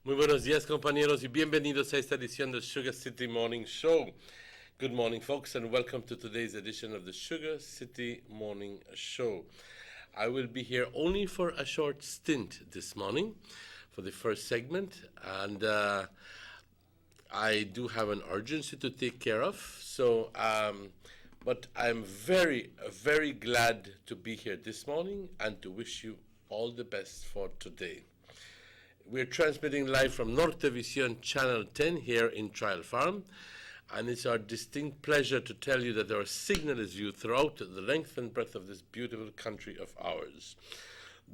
Muy buenos días, compañeros, y bienvenidos a esta edición del Sugar City Morning Show. Good morning, folks, and welcome to today's edition of the Sugar City Morning Show. I will be here only for a short stint this morning for the first segment, and I do have an urgency to take care of, but I'm very, very glad to be here this morning and to wish you all the best for today. We're transmitting live from Nortevisión Channel 10 here in Trial Farm, and it's our distinct pleasure to tell you that our signal is viewed throughout the length and breadth of this beautiful country of ours.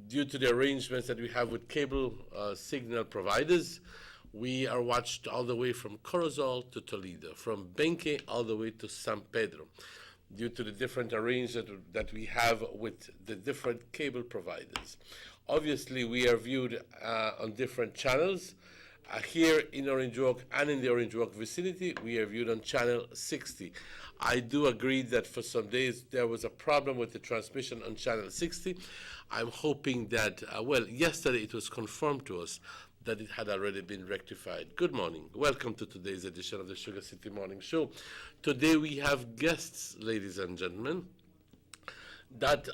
Due to the arrangements that we have with cable signal providers, we are watched all the way from Corozal to Toledo, from Benque all the way to San Pedro, due to the different arrangements that we have with the different cable providers. Obviously, we are viewed on different channels. Here in Orange Walk and in the Orange Walk vicinity, we are viewed on channel 60. I do agree that for some days there was a problem with the transmission on channel 60. I'm hoping that, yesterday it was confirmed to us that it had already been rectified. Good morning. Welcome to today's edition of the Sugar City Morning Show. Today we have guests, ladies and gentlemen. That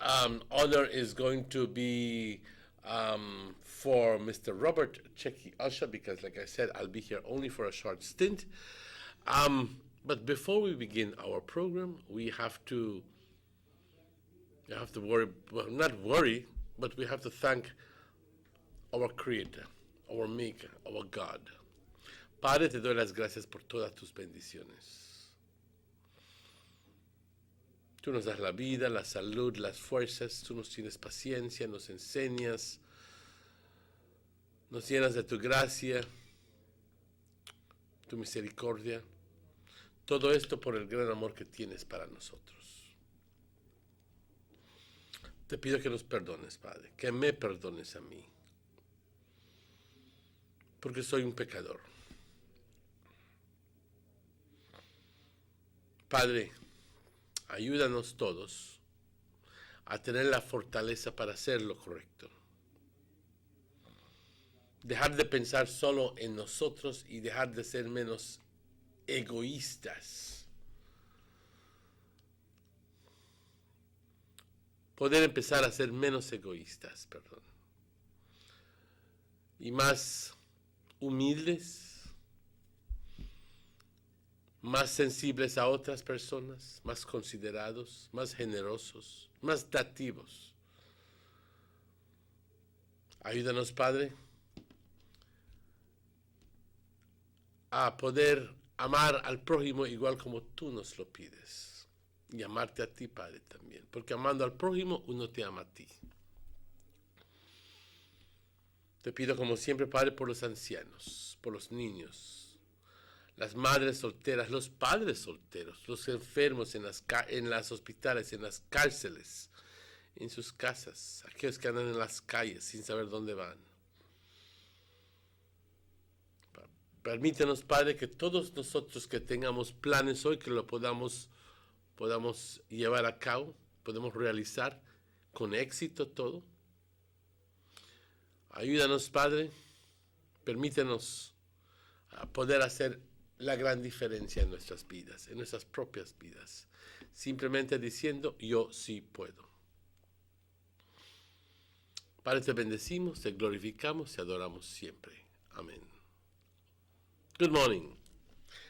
honor is going to be for Mr. Robert Checky Usher, because, like I said, I'll be here only for a short stint. But before we begin our program, we have to worry, well, not worry, but we have to thank our Creator, our Maker, our God. Padre, te doy las gracias por todas tus bendiciones. Tú nos das la vida, la salud, las fuerzas, tú nos tienes paciencia, nos enseñas, nos llenas de tu gracia, tu misericordia. Todo esto por el gran amor que tienes para nosotros. Te pido que nos perdones, Padre, que me perdones a mí, porque soy un pecador. Padre, ayúdanos todos a tener la fortaleza para hacer lo correcto. Dejar de pensar solo en nosotros y dejar de ser menos egoístas. Poder empezar a ser menos egoístas, perdón. Y más humildes, más sensibles a otras personas, más considerados, más generosos, más dativos. Ayúdanos, Padre, a poder amar al prójimo igual como tú nos lo pides, y amarte a ti, Padre, también, porque amando al prójimo uno te ama a ti. Te pido como siempre, Padre, por los ancianos, por los niños, las madres solteras, los padres solteros, los enfermos en las hospitales, en las cárceles, en sus casas, aquellos que andan en las calles sin saber dónde van. Permítenos, Padre, que todos nosotros que tengamos planes hoy, que lo podamos llevar a cabo, podemos realizar con éxito todo. Ayúdanos, Padre, permítenos poder hacer la gran diferencia en nuestras vidas, en nuestras propias vidas, simplemente diciendo, yo sí puedo. Padre, te bendecimos, te glorificamos, te adoramos siempre. Amén. Good morning.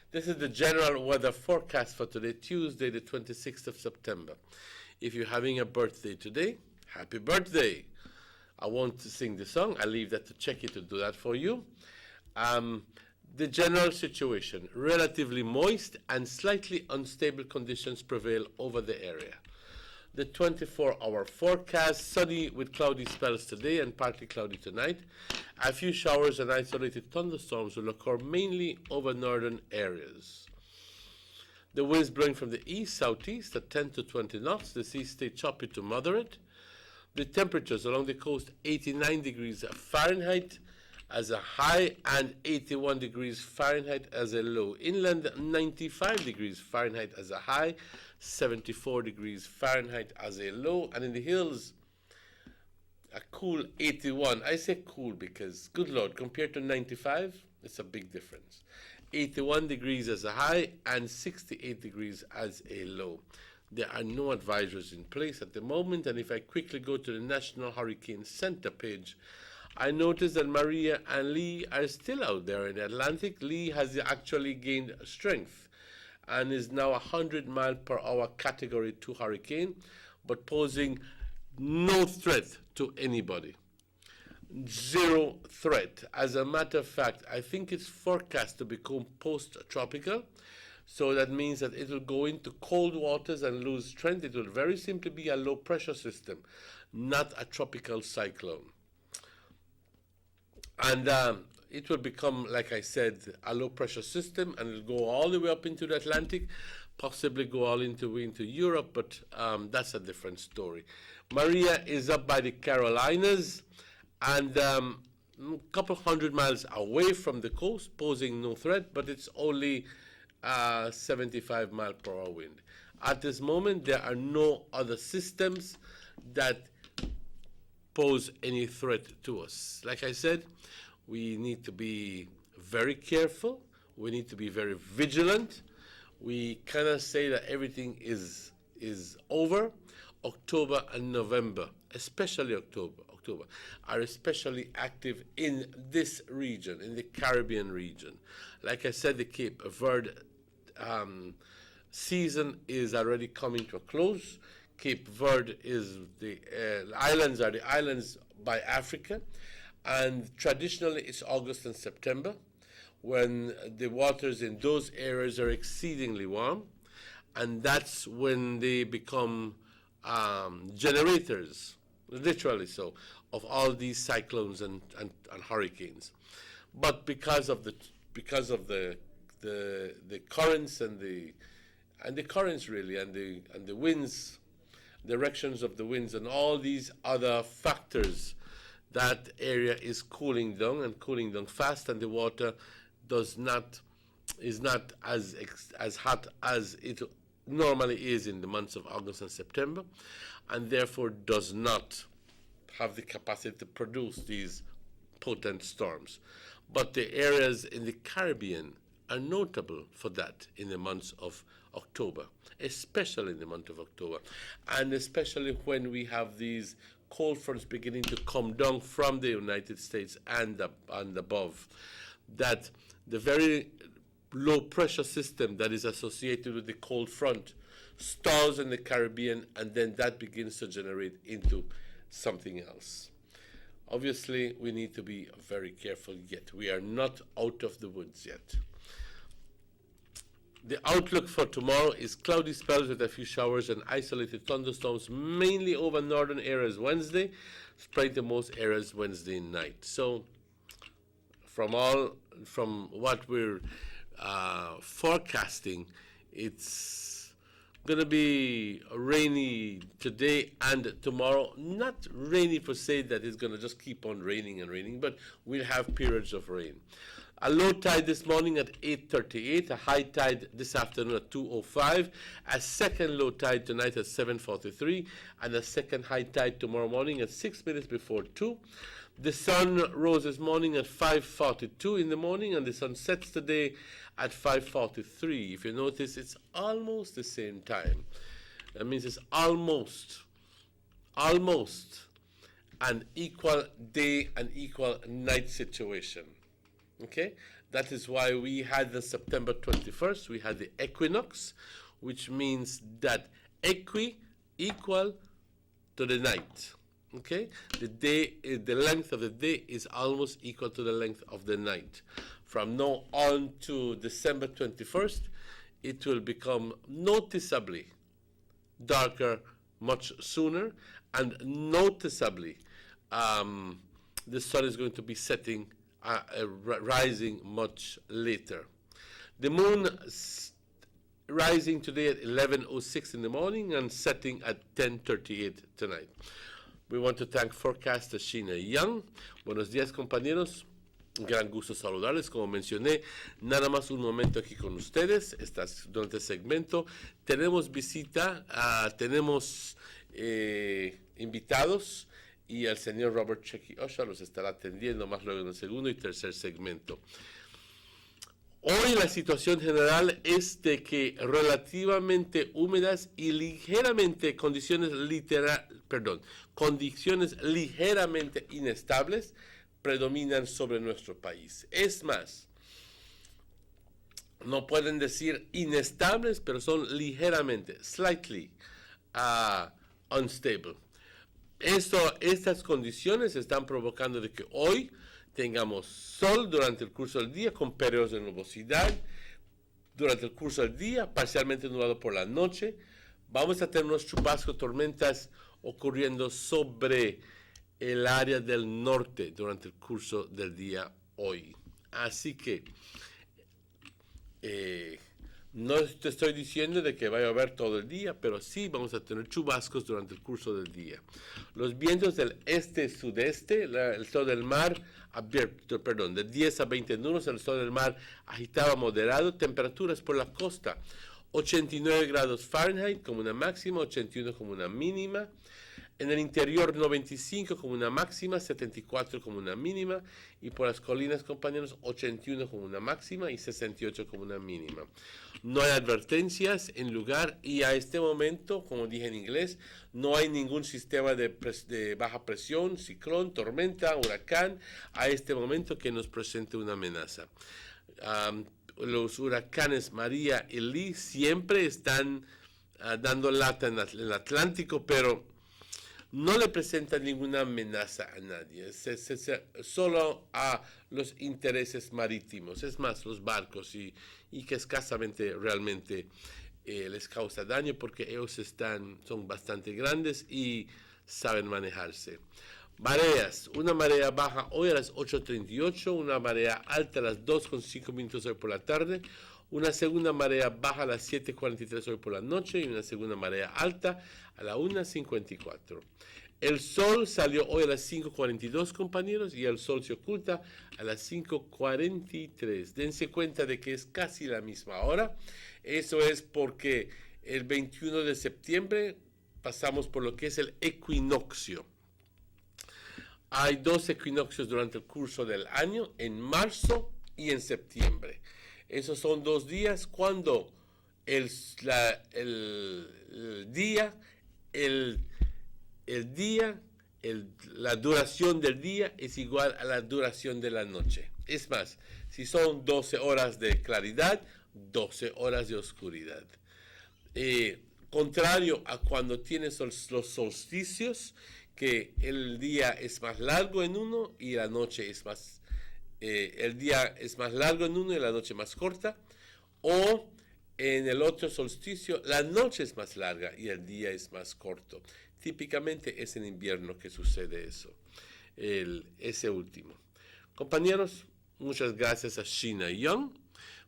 This is the general weather forecast for today, Tuesday, the 26th of September. If you're having a birthday today, happy birthday. I won't sing the song. I'll leave that to Checky to do that for you. The general situation, relatively moist and slightly unstable conditions prevail over the area. The 24-hour forecast, sunny with cloudy spells today and partly cloudy tonight. A few showers and isolated thunderstorms will occur mainly over northern areas. The winds blowing from the east-southeast at 10 to 20 knots. The seas stay choppy to moderate. The temperatures along the coast, 89 degrees Fahrenheit as a high and 81 degrees Fahrenheit as a low. Inland, 95 degrees Fahrenheit as a high, 74 degrees Fahrenheit as a low. And in the hills, a cool 81. I say cool because, good Lord, compared to 95, it's a big difference. 81 degrees as a high and 68 degrees as a low. There are no advisories in place at the moment, and if I quickly go to the National Hurricane Center page, I notice that Maria and Lee are still out there in the Atlantic. Lee has actually gained strength and is now a 100-mile-per-hour Category 2 hurricane, but posing no threat to anybody. Zero threat. As a matter of fact, I think it's forecast to become post-tropical. So that means that it will go into cold waters and lose strength. It will very simply be a low pressure system, not a tropical cyclone. And it will become, like I said, a low pressure system, and it will go all the way up into the Atlantic, possibly go all into Europe, but that's a different story. Maria is up by the Carolinas and a couple hundred miles away from the coast, posing no threat, but it's only 75-mile-per-hour wind. At this moment, there are no other systems that pose any threat to us. Like I said, we need to be very careful. We need to be very vigilant. We cannot say that everything is over. October and November, especially October, are especially active in this region, in the Caribbean region. Like I said, the Cape Verde season is already coming to a close. Cape Verde is the islands are the islands by Africa, and traditionally it's August and September when the waters in those areas are exceedingly warm, and that's when they become generators, literally so, of all these cyclones and hurricanes. But because of the currents and the currents really and the winds, directions of the winds and all these other factors, that area is cooling down fast, and the water is not as hot as it normally is in the months of August and September, and therefore does not have the capacity to produce these potent storms. But the areas in the Caribbean are notable for that in the months of October, especially in the month of October, and especially when we have these cold fronts beginning to come down from the United States and above, that the very low pressure system that is associated with the cold front stalls in the Caribbean, and then that begins to generate into something else. Obviously, we need to be very careful yet. We are not out of the woods yet. The outlook for tomorrow is cloudy spells with a few showers and isolated thunderstorms, mainly over northern areas Wednesday, spread to most areas Wednesday night. So, from what we're forecasting, it's going to be rainy today and tomorrow. Not rainy per se that it's going to just keep on raining and raining, but we'll have periods of rain. A low tide this morning at 8:38, a high tide this afternoon at 2:05, a second low tide tonight at 7:43, and a second high tide tomorrow morning at 6 minutes before 2. The sun rose this morning at 5:42 in the morning, and the sun sets today at 5:43. If you notice, it's almost the same time. That means it's almost an equal day and equal night situation. Okay, that is why we had the September 21st, we had the equinox, which means that equal to the night. Okay, the length of the day is almost equal to the length of the night. From now on to December 21st, it will become noticeably darker much sooner, and noticeably the sun is going to be setting rising much later. The moon rising today at 11:06 in the morning and setting at 10:38 tonight. We want to thank forecaster Sheena Young. Buenos días, compañeros. Un gran gusto saludarles. Como mencioné, nada más un momento aquí con ustedes. Durante el segmento tenemos visita, tenemos invitados y el señor Robert Checky Usher los estará atendiendo más luego en el segundo y tercer segmento. Hoy la situación general es de que relativamente húmedas y ligeramente condiciones ligeramente inestables predominan sobre nuestro país. Es más, no pueden decir inestables, pero son ligeramente, slightly unstable. Estas condiciones están provocando de que hoy tengamos sol durante el curso del día con periodos de nubosidad. Durante el curso del día, parcialmente nublado por la noche. Vamos a tener unos chubascos, tormentas ocurriendo sobre el área del norte durante el curso del día hoy. Así que no te estoy diciendo de que vaya a llover todo el día, pero sí vamos a tener chubascos durante el curso del día. Los vientos del este-sudeste, el estado del mar abierto, de 10 a 20 nudos, el estado del mar agitado moderado, temperaturas por la costa, 89 grados Fahrenheit como una máxima, 81 como una mínima. En el interior 95 como una máxima, 74 como una mínima, y por las colinas, compañeros, 81 como una máxima y 68 como una mínima. No hay advertencias en lugar, y a este momento, como dije en inglés, no hay ningún sistema de baja presión, ciclón, tormenta, huracán, a este momento que nos presente una amenaza. Los huracanes María y Lee siempre están dando lata en el Atlántico, pero no le presenta ninguna amenaza a nadie, solo a los intereses marítimos, es más, los barcos, y que escasamente realmente les causa daño porque ellos son bastante grandes y saben manejarse. Mareas, una marea baja hoy a las 8:38, una marea alta a las 2:05 hoy por la tarde, una segunda marea baja a las 7:43 hoy por la noche y una segunda marea alta a la 1:54. El sol salió hoy a las 5:42, compañeros, y el sol se oculta a las 5:43. Dense cuenta de que es casi la misma hora. Eso es porque el 21 de septiembre pasamos por lo que es el equinoccio. Hay 2 equinoccios durante el curso del año, en marzo y en septiembre. Esos son 2 días cuando la duración del día es igual a la duración de la noche. Es más, si son 12 horas de claridad, 12 horas de oscuridad. Contrario a cuando tienes los solsticios, que el día es más largo en uno y la noche es más... el día es más largo en uno y la noche más corta, o en el otro solsticio la noche es más larga y el día es más corto. Típicamente es en invierno que sucede eso, ese último. Compañeros, muchas gracias a Sheena Young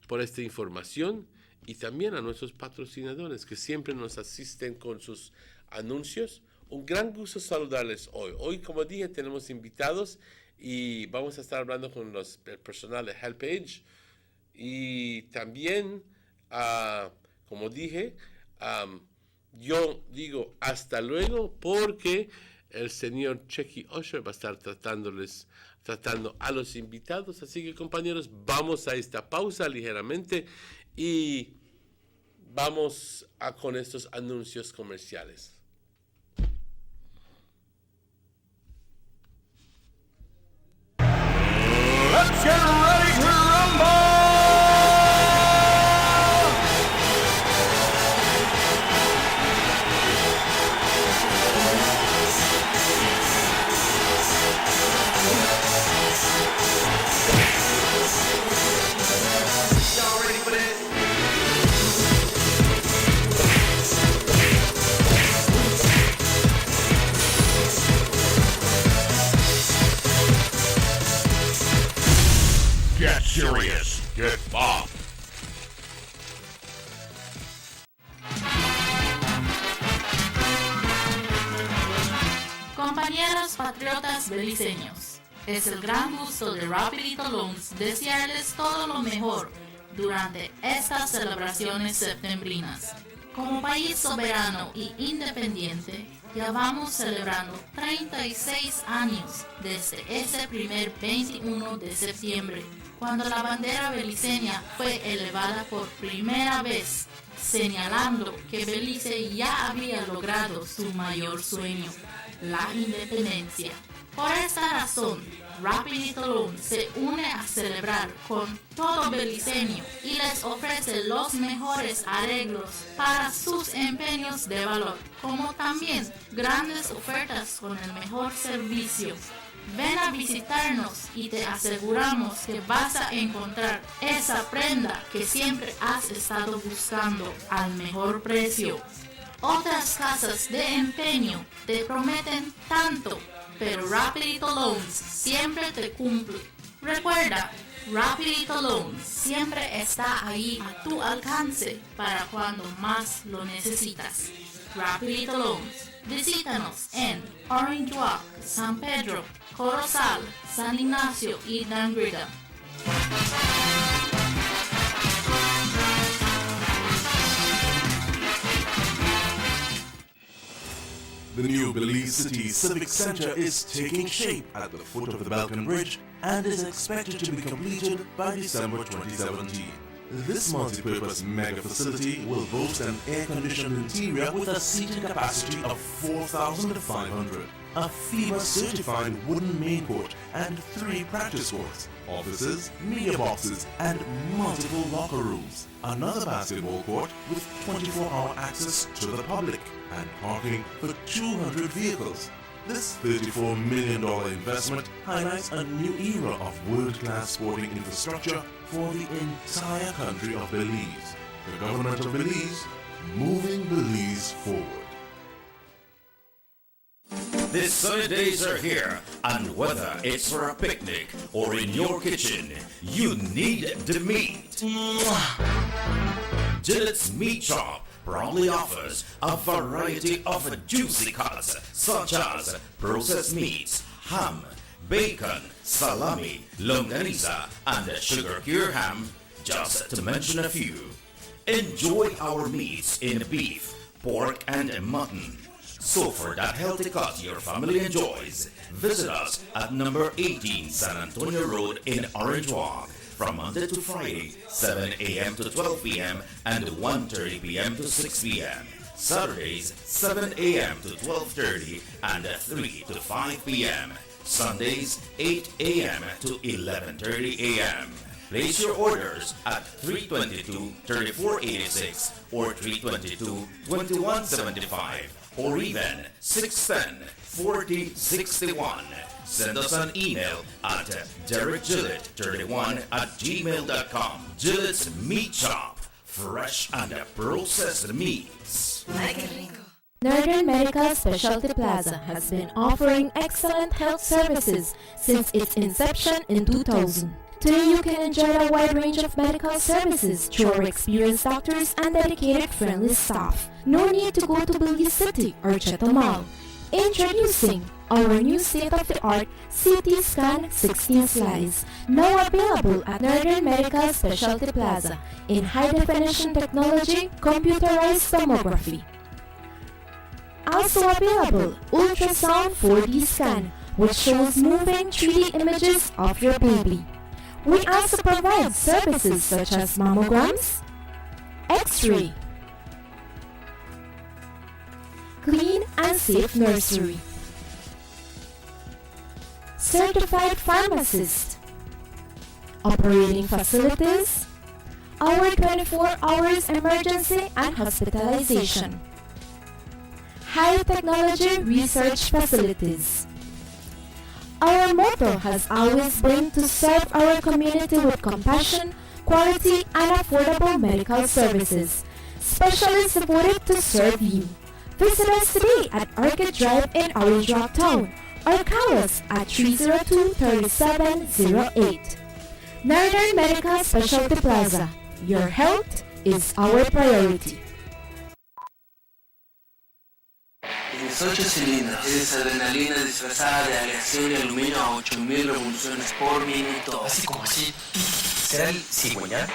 por esta información y también a nuestros patrocinadores que siempre nos asisten con sus anuncios. Un gran gusto saludarles hoy. Hoy, como dije, tenemos invitados y vamos a estar hablando con el personal de HelpAge. Y también, como dije, yo digo hasta luego porque el señor Checky Usher va a estar tratando a los invitados. Así que, compañeros, vamos a esta pausa ligeramente y vamos con estos anuncios comerciales. Let's get ready to rumble! Y'all ready for this? Get serious. Get buff. Compañeros patriotas beliceños, es el gran gusto de Rapidito Loans desearles todo lo mejor durante estas celebraciones septembrinas. Como país soberano y independiente, ya vamos celebrando 36 años desde ese primer 21 de septiembre, cuando la bandera beliceña fue elevada por primera vez, señalando que Belice ya había logrado su mayor sueño, la independencia. Por esta razón, Rapidito Loan se une a celebrar con todo beliceño y les ofrece los mejores arreglos para sus empeños de valor, como también grandes ofertas con el mejor servicio. Ven a visitarnos y te aseguramos que vas a encontrar esa prenda que siempre has estado buscando al mejor precio. Otras casas de empeño te prometen tanto, pero Rapidito Loans siempre te cumple. Recuerda, Rapidito Loans siempre está ahí a tu alcance para cuando más lo necesitas. Rapidito Loans. Visítanos en Orange Walk, San Pedro, Corozal, San Ignacio y Dangrida. The new Belize City Civic Center is taking shape at the foot of the Balkan Bridge and is expected to be completed by December 2017. This multi-purpose mega facility will boast an air-conditioned interior with a seating capacity of 4,500, a FEMA-certified wooden main court and 3 practice courts, offices, media boxes and multiple locker rooms, another basketball court with 24-hour access to the public, and parking for 200 vehicles. This $34 million investment highlights a new era of world-class sporting infrastructure for the entire country of Belize. The government of Belize, moving Belize forward. The sunny days are here, and whether it's for a picnic or in your kitchen, you need the meat. Gillette's Meat Shop proudly offers a variety of juicy cuts such as processed meats, ham, bacon, salami, longaniza, and sugar-cured ham, just to mention a few. Enjoy our meats in beef, pork, and mutton. So for that healthy cut your family enjoys, visit us at number 18 San Antonio Road in Orange Walk, from Monday to Friday, 7 a.m. to 12 p.m. and 1:30 p.m. to 6 p.m. Saturdays, 7 a.m. to 12:30 and 3 to 5 p.m. Sundays, 8 a.m. to 11:30 a.m. Place your orders at 322-3486 or 322-2175 or even 610-4061. Send us an email at DerekGillett31@gmail.com. Gillette's Meat Shop, fresh and processed meats. Northern Medical Specialty Plaza has been offering excellent health services since its inception in 2000. Today you can enjoy a wide range of medical services through our experienced doctors and dedicated friendly staff. No need to go to Belize City or Cheto Mall. Introducing our new state-of-the-art CT Scan 16 slides, now available at Northern Medical Specialty Plaza in high-definition technology, computerized tomography. Also available, ultrasound 4D scan, which shows moving 3D images of your baby. We also provide services such as mammograms, X-ray, clean and safe nursery, certified pharmacist, operating facilities, our 24 hours emergency and hospitalization, high technology research facilities. Our motto has always been to serve our community with compassion, quality, and affordable medical services, specially supported to serve you. Visit us today at Orchid Drive in Orange Rock Town or call us at 302-3708. Northern Medical Specialty Plaza. Your health is our priority. Tienes 8 cilindros. Es adrenalina disfrazada de aleación y aluminio a 8000 revoluciones por minuto. Así como así. ¿Será el cigüeñal?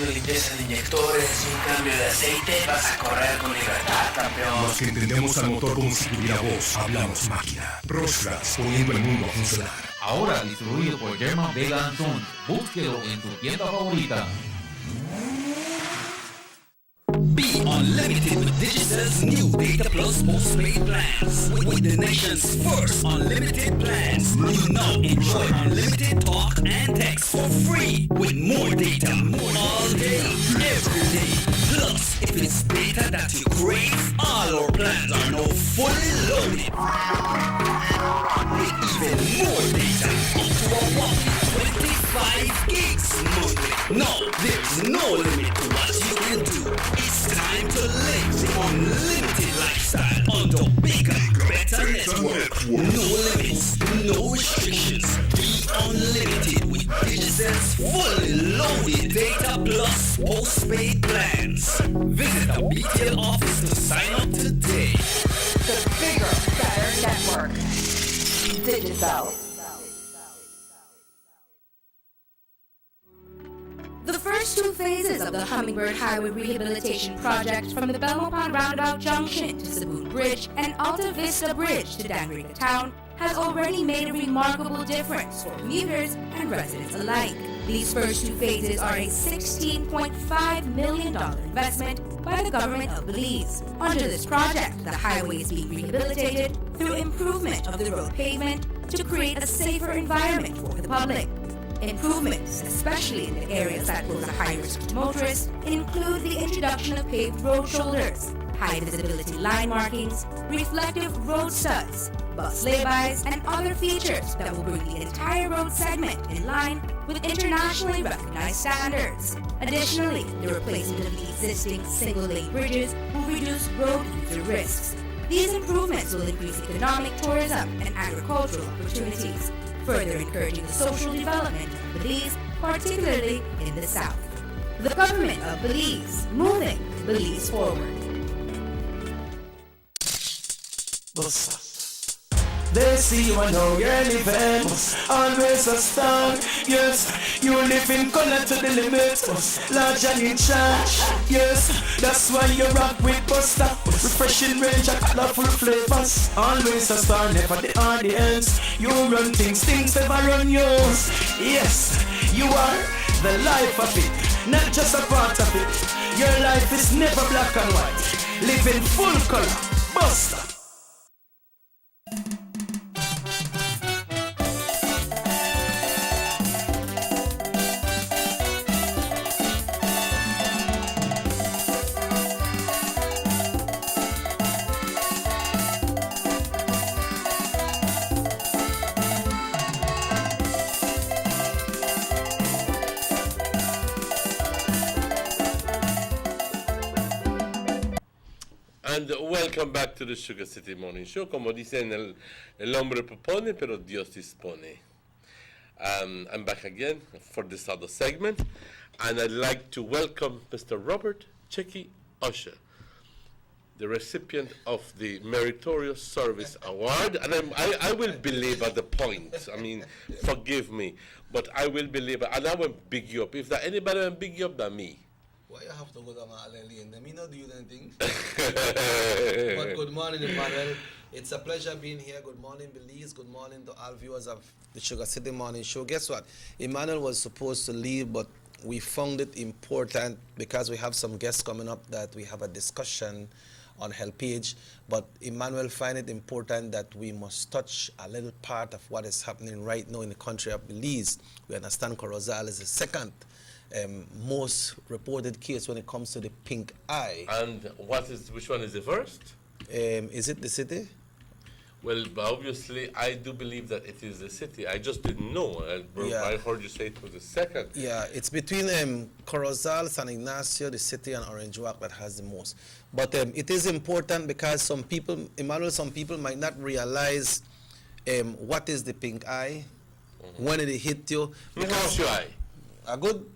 una limpieza de inyectores, un cambio de aceite, vas a correr con libertad, campeón. Los que entendemos al motor como si tuviera voz, hablamos máquina. Roscras, poniendo el mundo a funcionar. Ahora distribuido por German Vega Anton. Búsquelo en tu tienda favorita. Be unlimited with Digicel's new Data Plus postpaid plans. With the nation's first unlimited plans, you now enjoy unlimited talk and text for free with more data all day, every day. Plus, if it's data that you crave, all our plans are now fully loaded. With even more data, up to a whopping 25 gigs monthly. No, there's no limit to what you can do. It's time to live the unlimited lifestyle on the bigger, better network. No limits, no restrictions. Be unlimited with Digicel's fully loaded Data Plus postpaid plans. Visit a BTL office to sign up today. The bigger, better network. Digicel. The first two phases of the Hummingbird Highway Rehabilitation Project from the Belmont Roundabout Junction to Saboot Bridge and Alta Vista Bridge to Danriga Town has already made a remarkable difference for commuters and residents alike. These first two phases are a $16.5 million investment by the government of Belize. Under this project, the highway is being rehabilitated through improvement of the road pavement to create a safer environment for the public. Improvements, especially in the areas that pose a high risk to motorists, include the introduction of paved road shoulders, high visibility line markings, reflective road studs, bus laybys, and other features that will bring the entire road segment in line with internationally recognized standards. Additionally, the replacement of the existing single-lane bridges will reduce road user risks. These improvements will increase economic, tourism, and agricultural opportunities, further encouraging the social development of Belize, particularly in the south. The government of Belize, moving Belize forward. They see you and know you're living, always a star. Yes, you live in color to the limit, large and in charge. Yes, that's why you rock with Buster. Refreshing range and colorful flavors. Always a star, never the audience. You run things, things never run yours. Yes, you are the life of it, not just a part of it. Your life is never black and white. Live in full color, Buster. And welcome back to the Sugar City Morning Show. Como dicen, el hombre propone, pero Dios dispone. I'm back again for this other segment, and I'd like to welcome Mr. Robert Checky Usher, the recipient of the Meritorious Service Award. And I will belabor the point. I mean, forgive me, but I will belabor, and I will big you up. If there anybody will big you up, than me. Why you have to go down and me not do anything? But good morning, Emmanuel. It's a pleasure being here. Good morning, Belize. Good morning to all viewers of the Sugar City Morning Show. Guess what? Emmanuel was supposed to leave, but we found it important because we have some guests coming up that we have a discussion on HelpAge. But Emmanuel find it important that we must touch a little part of what is happening right now in the country of Belize. We understand Corozal is the second most reported case when it comes to the pink eye. And which one is the first? Is it the city? Well, obviously, I do believe that it is the city. I just didn't know. I heard you say it was the second. Yeah, it's between Corozal, San Ignacio, the city, and Orange Walk that has the most. But it is important because some people, Emmanuel, some people might not realize what is the pink eye, when it hit you. How's your eye? A good.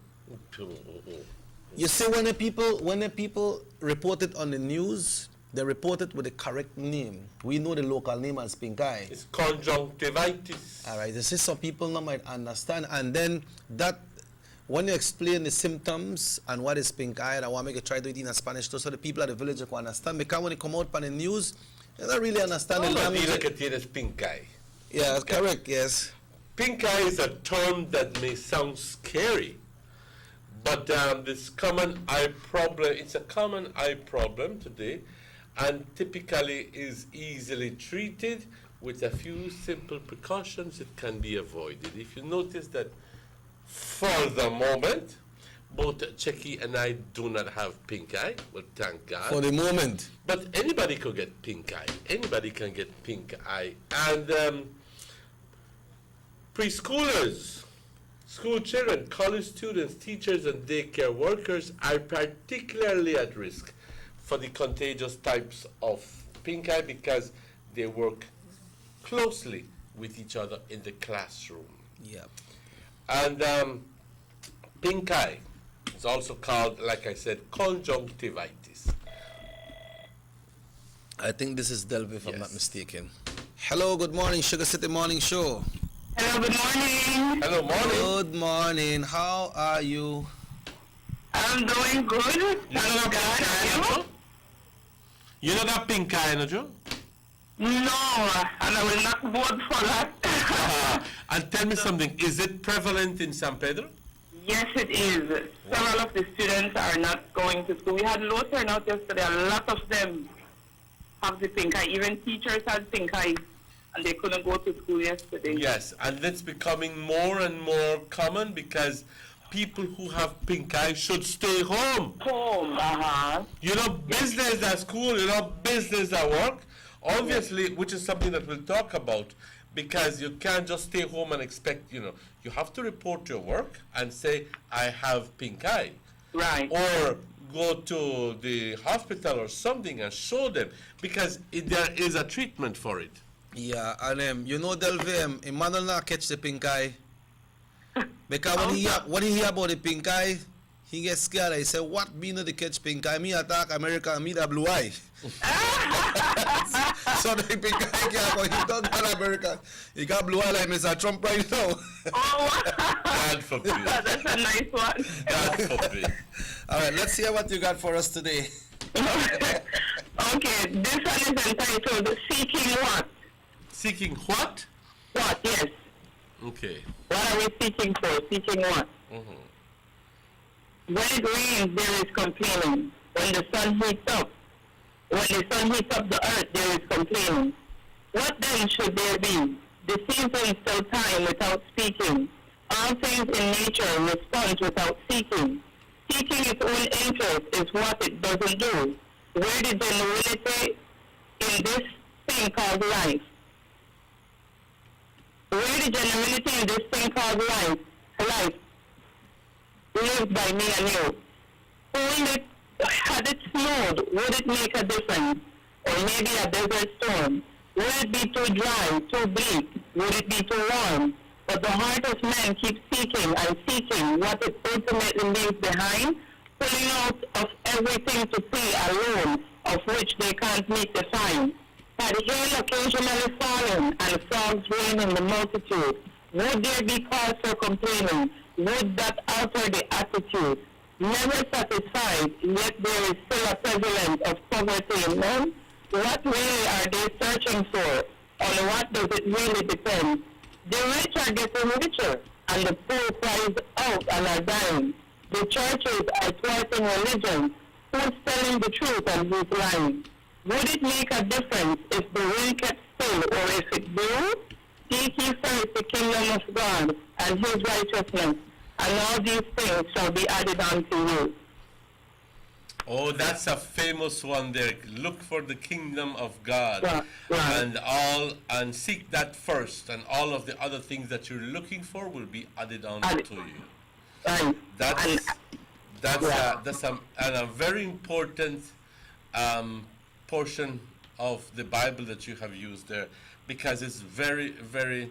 You see, when the people report it on the news, they report it with the correct name. We know the local name as pink eye. It's conjunctivitis. All right. You see, some people not might understand, and then that when you explain the symptoms and what is pink eye, I want to make you try to do it in Spanish too, so the people at the village can understand. Because when it come out on the news, they don't really understand the language. Dilo que tienes pink eye. Yeah, that's correct, yes. Pink eye is a term that may sound scary, but this common eye problem, it's a common eye problem today, and typically is easily treated with a few simple precautions. It can be avoided. If you notice that for the moment, both Checky and I do not have pink eye, well, thank God. For the moment. But anybody could get pink eye. Anybody can get pink eye. And preschoolers, school children, college students, teachers, and daycare workers are particularly at risk for the contagious types of pink eye because they work closely with each other in the classroom. Yeah. And pink eye is also called, like I said, conjunctivitis. I think this is Delvi, if I'm not mistaken. Hello, good morning, Sugar City Morning Show. Hello, good morning. Hello, morning. Good morning. How are you? I'm doing good. Thank God. You know that pink eye, no, Joe? No, and I will not vote for that. And tell me something, is it prevalent in San Pedro? Yes, it is. Several of the students are not going to school. We had low turnout yesterday. A lot of them have the pink eye. Even teachers had pink eye, and they couldn't go to school yesterday. Yes, and that's becoming more and more common because people who have pink eye should stay home. You know, business at school, you know, business at work. Obviously, which is something that we'll talk about, because you can't just stay home and expect, you know, you have to report your work and say, I have pink eye. Right. Or go to the hospital or something and show them, because there is a treatment for it. Yeah, and you know, Delvi, Emmanuel not catch the pink eye. Because when he hear about the pink eye, he gets scared. He say, what me no the catch pink eye? Me attack America and me the blue eye. So the pink eye can't go. He don't got America. He got blue eye like Mr. Trump right now. God forbid. That's a nice one. God forbid. All right, let's hear what you got for us today. Okay, this one is entitled Seeking What? Seeking what? What, yes. Okay. What are we seeking for? Seeking what? When it rains, there is complaining. When the sun heats up, the earth, there is complaining. What then should there be? The seasons tell time without speaking. All things in nature respond without seeking. Seeking its own interest is what it doesn't do. Where the genuinity in this thing called life? Where the genuinity in this thing called life lived by me and you. Had it snowed, would it make a difference? Or maybe a desert storm. Would it be too dry, too bleak? Would it be too warm? But the heart of man keeps seeking and seeking what it ultimately leaves behind, pulling out of everything to see alone, of which they can't meet the sign. Had hail occasionally fallen and frogs rain in the multitude, would there be cause for complaining? Would that alter the attitude? Never satisfied, yet there is still a prevalence of poverty in men. What really are they searching for? On what does it really depend? The rich are getting richer, and the poor cries out and are dying. The churches are thwarting religion. Who's telling the truth and who's lying? Would it make a difference if the wind kept still or if it blew? Seek ye first the kingdom of God and his righteousness, and all these things shall be added unto you. Oh, that's a famous one there. Look for the kingdom of God, and seek that first, and all of the other things that you're looking for will be added on to you. That's a very important portion of the Bible that you have used there, because it's very, very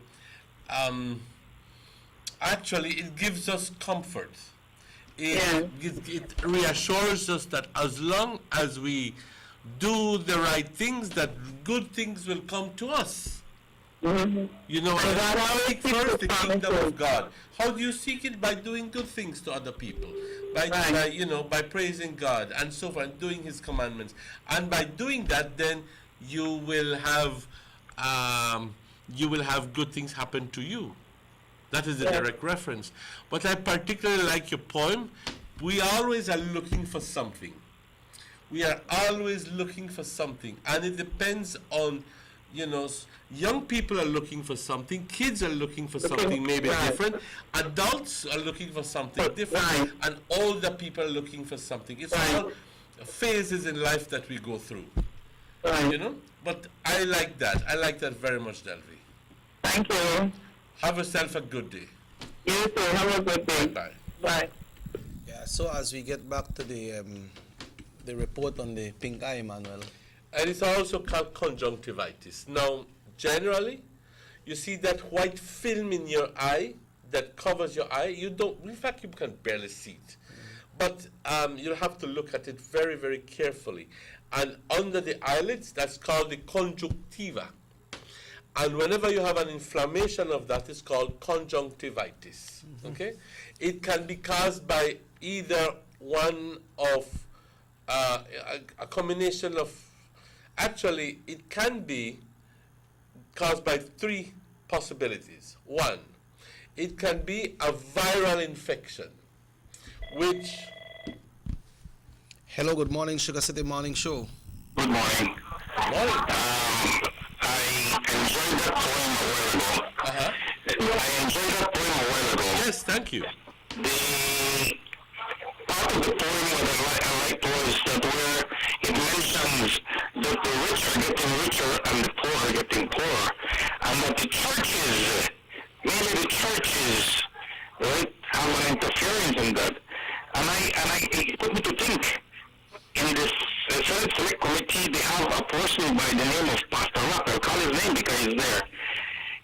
actually it gives us comfort. It reassures us that as long as we do the right things, that good things will come to us. You know, seek first the kingdom of God. How do you seek it? By doing good things to other people, by you know, by praising God and so forth, and doing His commandments. And by doing that, then you will have good things happen to you. That is the direct reference. But I particularly like your poem. We always are looking for something. We are always looking for something, and it depends on, you know, young people are looking for something, kids are looking for something maybe different, adults are looking for something different, and older people are looking for something. It's all phases in life that we go through, you know. But I like that. I like that very much, Delvi. Thank you. Have yourself a good day. You too. Have a good day. Bye. Bye. Yeah. So as we get back to the report on the pink eye, Emmanuel. And it's also called conjunctivitis. Now, generally, you see that white film in your eye that covers your eye. You don't, in fact, you can barely see it. But you have to look at it very, very carefully. And under the eyelids, that's called the conjunctiva. And whenever you have an inflammation of that, it's called conjunctivitis. Okay? It can be caused by either one of a combination of, actually, it can be caused by three possibilities. One, it can be a viral infection, which... Hello, good morning, Sugar City Morning Show. Good morning. Morning. I enjoyed that poem a while ago. I enjoyed that poem a while ago. Yes, thank you. The part of the poem that I liked was that where it mentions that the rich are getting richer and the poor are getting poorer, and that the churches, mainly the churches, right, have an interference in that. And it put me to think. In this Senate Select Committee, they have a person by the name of Pastor Rock. I'll call his name because he's there.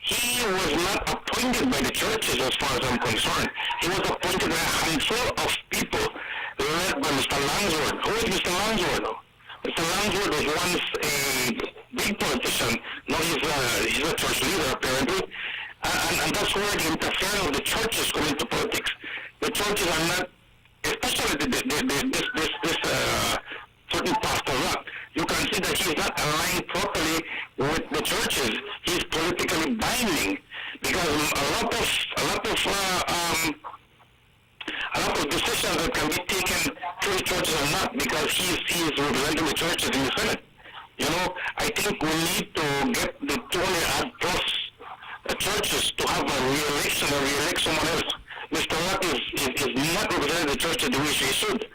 He was not appointed by the churches as far as I'm concerned. He was appointed by a handful of people led by Mr. Langsworth. Who is Mr. Langsworth? Mr. Langsworth was once a big politician. Now he's a church leader apparently. And that's where the interference of the churches come into politics. The churches are not, especially this certain Pastor Rock, you can see that he's not aligned properly with the churches. He's politically binding because a lot of decisions that can be taken through the churches are not, because he's representing the churches in the Senate. You know, I think we need to get the 200+ churches to have a re-election or re-elect someone else. Mr. Rock is not representing the churches the way he should.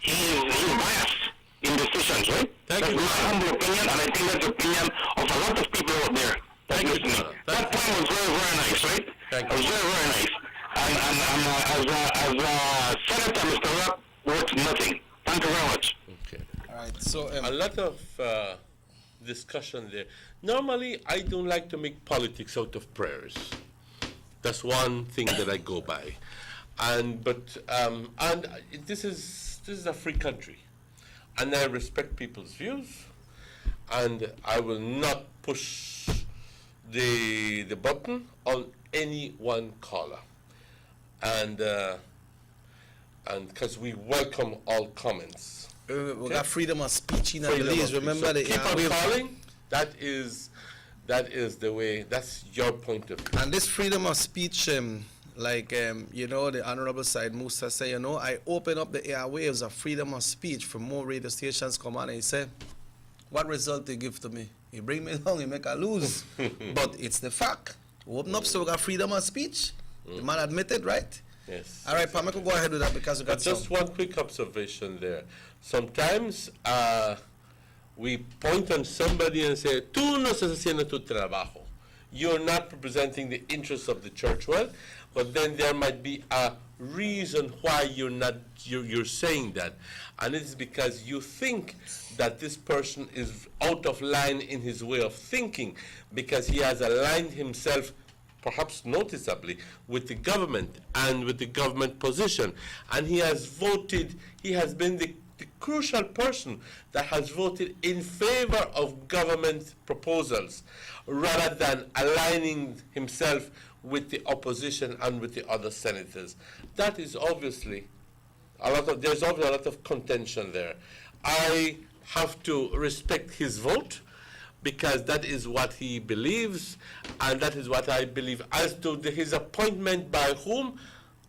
He's biased in decisions, right? That's my humble opinion, and I think that's the opinion of a lot of people out there that listen to me. That point was very, very nice, right? It was very, very nice. And as a senator, Mr. Rock worked nothing. Thank you very much. Okay. All right. So a lot of discussion there. Normally, I don't like to make politics out of prayers. That's one thing that I go by. And this is a free country, and I respect people's views, and I will not push the button on any one caller, and because we welcome all comments. We got freedom of speech in Belize. Remember, so keep on calling. That is the way. That's your point of view. And this freedom of speech, you know, the Honorable Said Musa say, you know, I open up the airwaves of freedom of speech for more radio stations come on, and he say, what result they give to me? He bring me along, he make I lose. But it's the fact. Open up, so we got freedom of speech. The man admitted, right? Yes. All right, Pamela, go ahead with that because we got just one quick observation there. Sometimes we point on somebody and say, tú no estás haciendo tu trabajo. You're not representing the interests of the church well, but then there might be a reason why you're saying that. And it's because you think that this person is out of line in his way of thinking, because he has aligned himself, perhaps noticeably, with the government and with the government position. And he has voted, he has been the the crucial person that has voted in favor of government proposals rather than aligning himself with the opposition and with the other senators. That is obviously there's obviously a lot of contention there. I have to respect his vote because that is what he believes, and that is what I believe. As to his appointment by whom,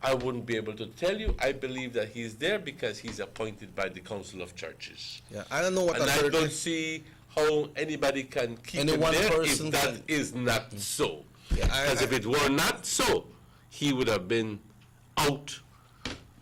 I wouldn't be able to tell you. I believe that he's there because he's appointed by the Council of Churches. Yeah, I don't know what. And I don't see how anybody can keep him there if that is not so. Because if it were not so, he would have been out.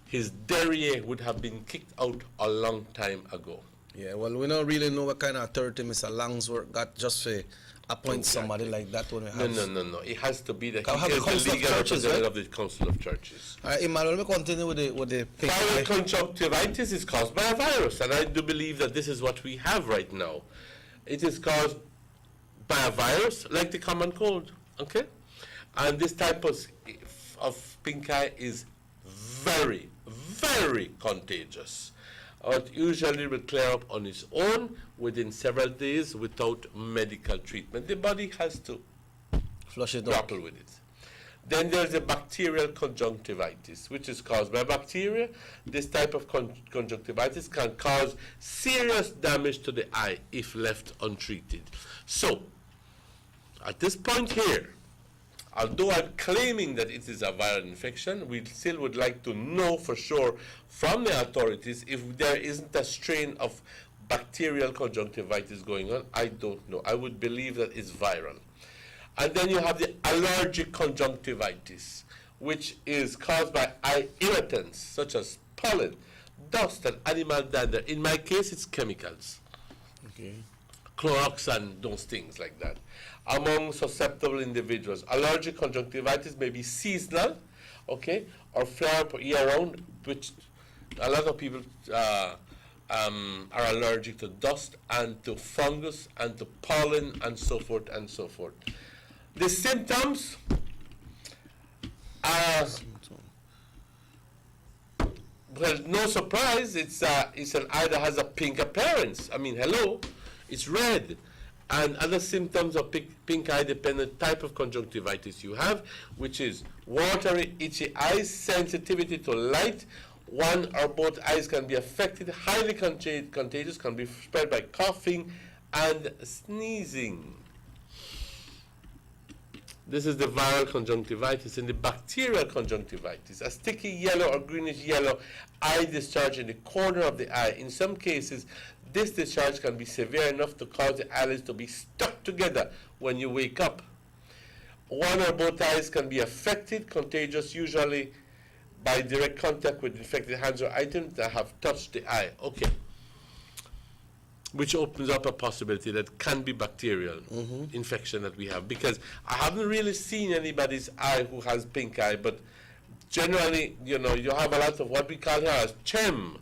His derriere would have been kicked out a long time ago. Yeah, well, we don't really know what kind of authority Mr. Langsworth got just to appoint somebody like that when we have. No. It has to be that he is the legal representative of the Council of Churches. All right, Emmanuel, let me continue with the viral conjunctivitis is caused by a virus, and I do believe that this is what we have right now. It is caused by a virus, like the common cold, okay? And this type of pink eye is very, very contagious. It usually will clear up on its own within several days without medical treatment. The body has to flush it grapple with it. Then there's the bacterial conjunctivitis, which is caused by bacteria. This type of conjunctivitis can cause serious damage to the eye if left untreated. So, at this point here, although I'm claiming that it is a viral infection, we still would like to know for sure from the authorities if there isn't a strain of bacterial conjunctivitis going on. I don't know. I would believe that it's viral. And then you have the allergic conjunctivitis, which is caused by eye irritants such as pollen, dust, and animal dander. In my case, it's chemicals. Okay. Clorox and those things like that. Among susceptible individuals, allergic conjunctivitis may be seasonal, okay, or flare up year-round, which a lot of people are allergic to dust and to fungus and to pollen and so forth and so forth. The symptoms are, well, no surprise, it's an eye that has a pink appearance. I mean, hello, it's red. And other symptoms of pink eye depend on the type of conjunctivitis you have, which is watery, itchy eyes, sensitivity to light. One or both eyes can be affected, highly contagious, can be spread by coughing and sneezing. This is the viral conjunctivitis. And the bacterial conjunctivitis, a sticky yellow or greenish yellow eye discharge in the corner of the eye. In some cases, this discharge can be severe enough to cause the eyelids to be stuck together when you wake up. One or both eyes can be affected, contagious, usually by direct contact with infected hands or items that have touched the eye. Okay. Which opens up a possibility that can be bacterial infection that we have. Because I haven't really seen anybody's eye who has pink eye, but generally, you know, you have a lot of what we call here as CHEM,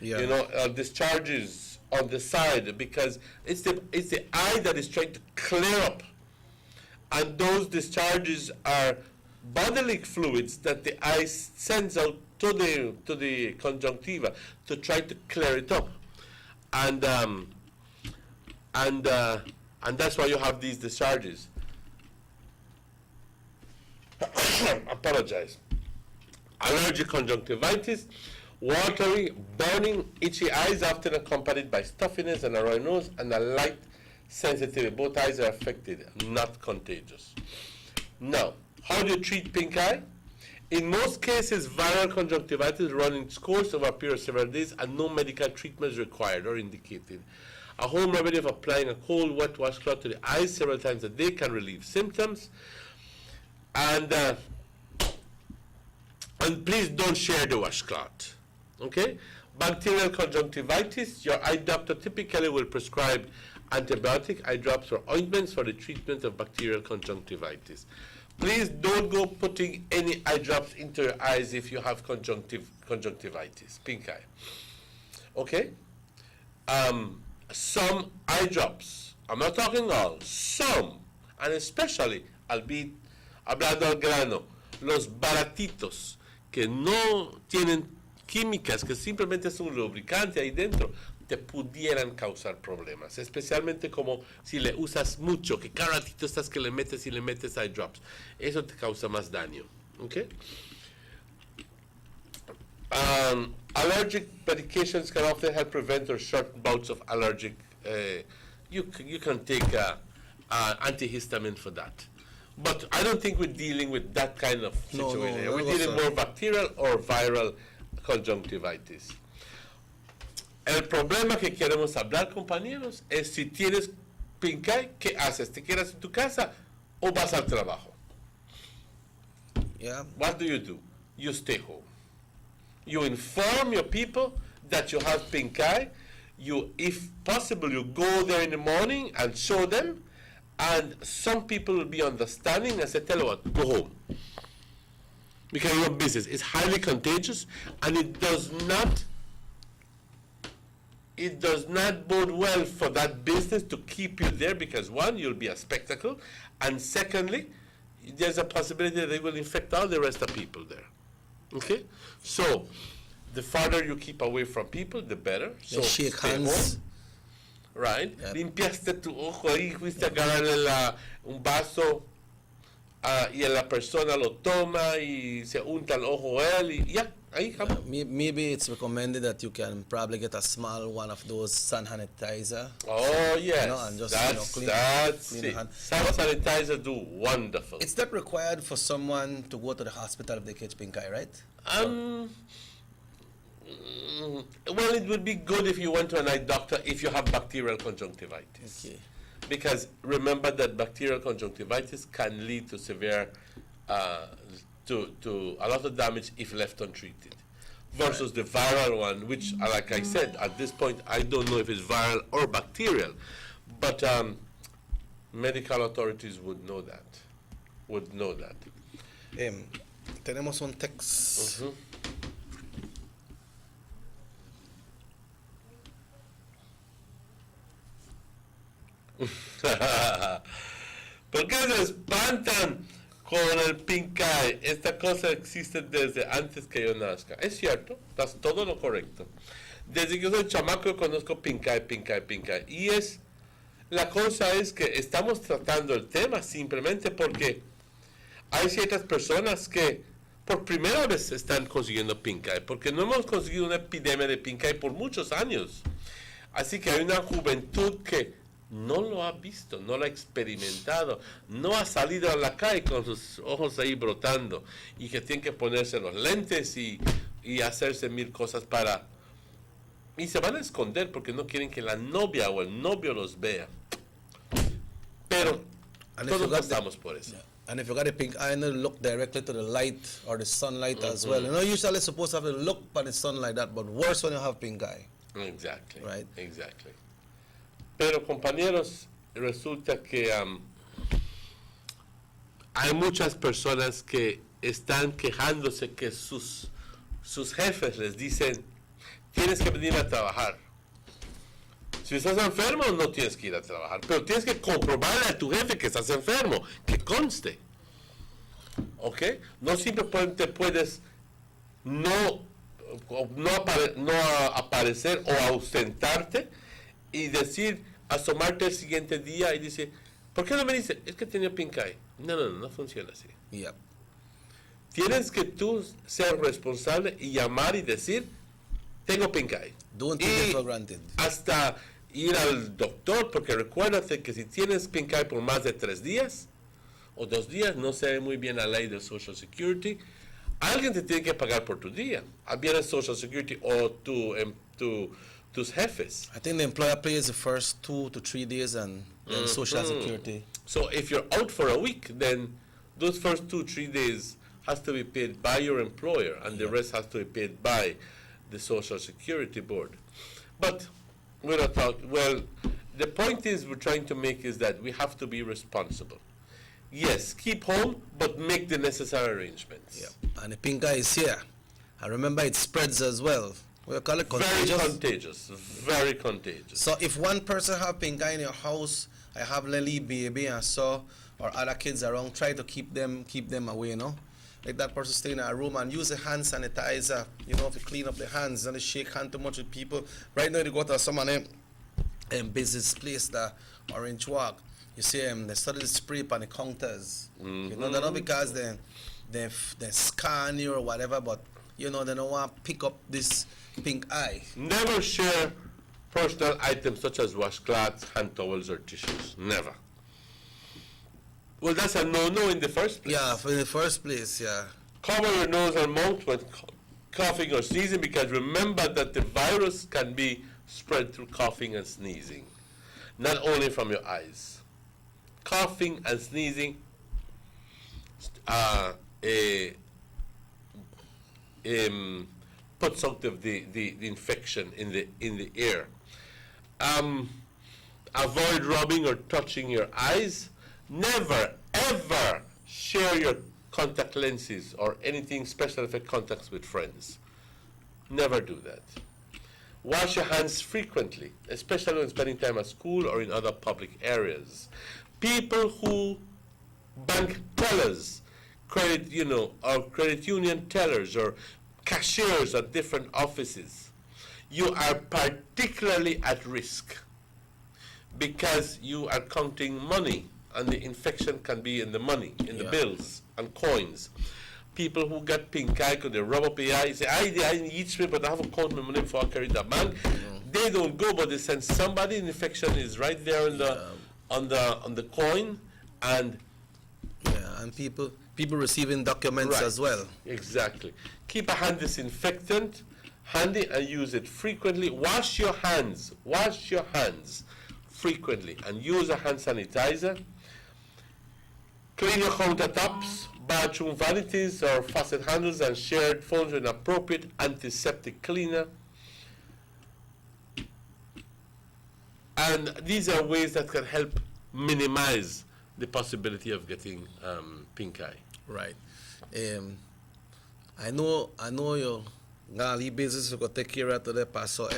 you know, discharges on the side, because it's the eye that is trying to clear up, and those discharges are bodily fluids that the eye sends out to the conjunctiva to try to clear it up, and that's why you have these discharges. Apologize. Allergic conjunctivitis. Watery, burning, itchy eyes, often accompanied by stuffiness and a runny nose and a light sensitivity. Both eyes are affected, not contagious. Now, how do you treat pink eye? In most cases, viral conjunctivitis runs its course over a period of several days and no medical treatment is required or indicated. A home remedy of applying a cold, wet washcloth to the eyes several times a day can relieve symptoms. And please don't share the washcloth. Okay? Bacterial conjunctivitis, your eye doctor typically will prescribe antibiotic eye drops or ointments for the treatment of bacterial conjunctivitis. Please don't go putting any eye drops into your eyes if you have conjunctivitis, pink eye. Okay? Some eye drops, I'm not talking all, some, and especially, albeit hablando al grano, los baratitos que no tienen químicas que simplemente es un lubricante ahí dentro, te pudieran causar problemas, especialmente como si le usas mucho, que cada ratito estás que le metes eye drops. Eso te causa más daño. ¿Okay? Allergic medications can often help prevent or shorten bouts of allergic. You can take antihistamine for that. But I don't think we're dealing with that kind of situation. No, we're dealing more bacterial or viral conjunctivitis. El problema que queremos hablar, compañeros, es si tienes pink eye, ¿qué haces? ¿Te quedas en tu casa o vas al trabajo? Yeah. What do? You stay home. You inform your people that you have pink eye. You, if possible, you go there in the morning and show them. And some people will be understanding and say, tell you what, go home. Because your business is highly contagious and it does not bode well for that business to keep you there because one, you'll be a spectacle, and secondly, there's a possibility that they will infect all the rest of people there. Okay? So, the farther you keep away from people, the better. So shake stay hands. home. Right? Yep. Limpiaste tu ojo ahí, fuiste a agarrarle un vaso y la persona lo toma y se unta el ojo él y ya, ahí, maybe it's recommended that you can probably get a small one of those sun sanitizer. Oh yes, you know, and just, clean it. hand. Sun sanitizer do wonderful. It's not required for someone to go to the hospital if they catch pink eye, right? Well, it would be good if you went to an eye doctor if you have bacterial conjunctivitis. Okay. Because remember that bacterial conjunctivitis can lead to severe, to a lot of damage if left untreated. Versus the viral one, which, like I said, at this point, I don't know if it's viral or bacterial. But medical authorities would know that. Tenemos un text. ¿Por qué se espantan con el pink eye? Esta cosa existe desde antes que yo nazca. Es cierto, estás todo lo correcto. Desde que yo soy chamaco yo conozco pink eye. Y la cosa es que estamos tratando el tema simplemente porque hay ciertas personas que por primera vez están consiguiendo pink eye, porque no hemos conseguido una epidemia de pink eye por muchos años. Así que hay una juventud que no lo ha visto, no lo ha experimentado, no ha salido a la calle con sus ojos ahí brotando y que tienen que ponerse los lentes y hacerse mil cosas y se van a esconder porque no quieren que la novia o el novio los vea. Pero todos pasamos por eso. Yeah. And if you got a pink eye, look directly to the light or the sunlight as well. You know, usually it's supposed to have to look at the sun like that, but worse when you have pink eye. Exactly. Right. Exactly. Pero compañeros, resulta que hay muchas personas que están quejándose que sus jefes les dicen, tienes que venir a trabajar. Si estás enfermo, no tienes que ir a trabajar, pero tienes que comprobarle a tu jefe que estás enfermo, que conste. ¿Ok? No simplemente puedes no aparecer o ausentarte y decir, asomarte el siguiente día y dice, ¿por qué no me dice? Es que tenía pink eye. No funciona así. Yep. Tienes que tú ser responsable y llamar y decir, tengo pink eye. Don't take it for granted. Hasta ir al doctor, porque recuérdate que si tienes pink eye por más de 3 días o 2 días, no sé muy bien la ley de Social Security, alguien te tiene que pagar por tu día. Viene Social Security o tus jefes. I think the employer pays the first 2 to 3 days and then Social Security. So if you're out for a week, then those first 2-3 days has to be paid by your employer, and the rest has to be paid by the Social Security Board. But we're not talking. Well, the point is we're trying to make is that we have to be responsible. Yes, keep home, but make the necessary arrangements. Yeah. And the pink eye is here. And remember, it spreads as well. We call it contagious. Very contagious. So if one person have pink eye in your house, I have Lily, baby, and so, or other kids around, try to keep them away, you know. like that person stay in a room and use a hand sanitizer, you know, to clean up their hands and shake hand too much with people. Right now, they go to some of them business place, the Orange Walk. You see, they started to spray up on the counters. You know, not because they scan you or whatever, but you know, they don't want to pick up this pink eye. Never share personal items such as washcloths, hand towels, or tissues. Never. Well, that's a no-no in the first place. Yeah, in the first place, yeah. Cover your nose and mouth when coughing or sneezing, because remember that the virus can be spread through coughing and sneezing, not only from your eyes. Coughing and sneezing puts out the infection in the air. Avoid rubbing or touching your eyes. Never, ever share your contact lenses or anything special effect contacts with friends. Never do that. Wash your hands frequently, especially when spending time at school or in other public areas. People who bank tellers, credit union tellers or cashiers at different offices, you are particularly at risk because you are counting money, and the infection can be in the money, in the bills and coins. People who get pink eye, could they rub up the eye, say, I need me, but I haven't counted my money before I carry the bank. They don't go, but they send somebody, the infection is right there on the coin, and and people receiving documents as well. Exactly. Keep a hand disinfectant handy and use it frequently. Wash your hands frequently and use a hand sanitizer. Clean your countertops, bathroom vanities or faucet handles and shared phones with an appropriate antiseptic cleaner. And these are ways that can help minimize the possibility of getting pink eye. Right. I know you gonna leave business to go take care of today, Pastor.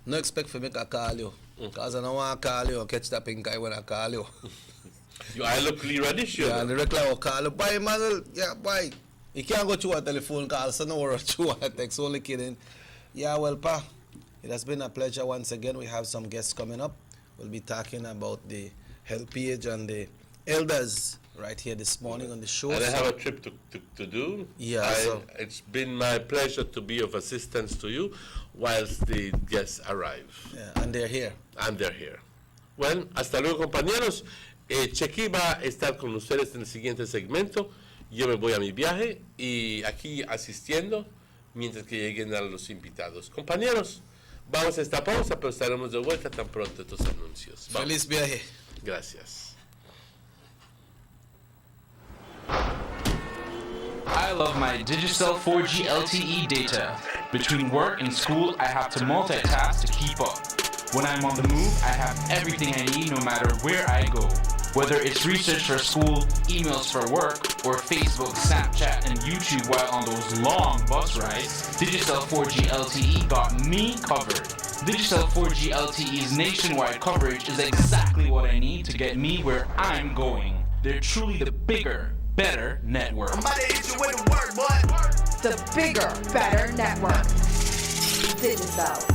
No expect for me to call you, because I don't want to call you and catch that pink eye when I call you. I look clear radish. Yeah, and the regular will call you. Bye, Manuel. Yeah, bye. You can't go through a telephone call, so no worry through a text. Only kidding. Yeah, well, Pa, it has been a pleasure once again. We have some guests coming up. We'll be talking about the health page and the elders right here this morning on the show. And I have a trip to do. Yeah. It's been my pleasure to be of assistance to you whilst the guests arrive. Yeah, and they're here. Well, hasta luego, compañeros. Chequi va a estar con ustedes en el siguiente segmento. Yo me voy a mi viaje y aquí asistiendo mientras que lleguen a los invitados. Compañeros, vamos a esta pausa, pero estaremos de vuelta tan pronto estos anuncios. Vamos. Feliz viaje. Gracias. I love my Digicel 4G LTE data. Between work and school, I have to multitask to keep up. When I'm on the move, I have everything I need no matter where I go. Whether it's research for school, emails for work, or Facebook, Snapchat, and YouTube while on those long bus rides, Digicel 4G LTE got me covered. Digicel 4G LTE's nationwide coverage is exactly what I need to get me where I'm going. They're truly the bigger, better network. I'm about to hit you with the word, boy. The bigger, better network. Digicel.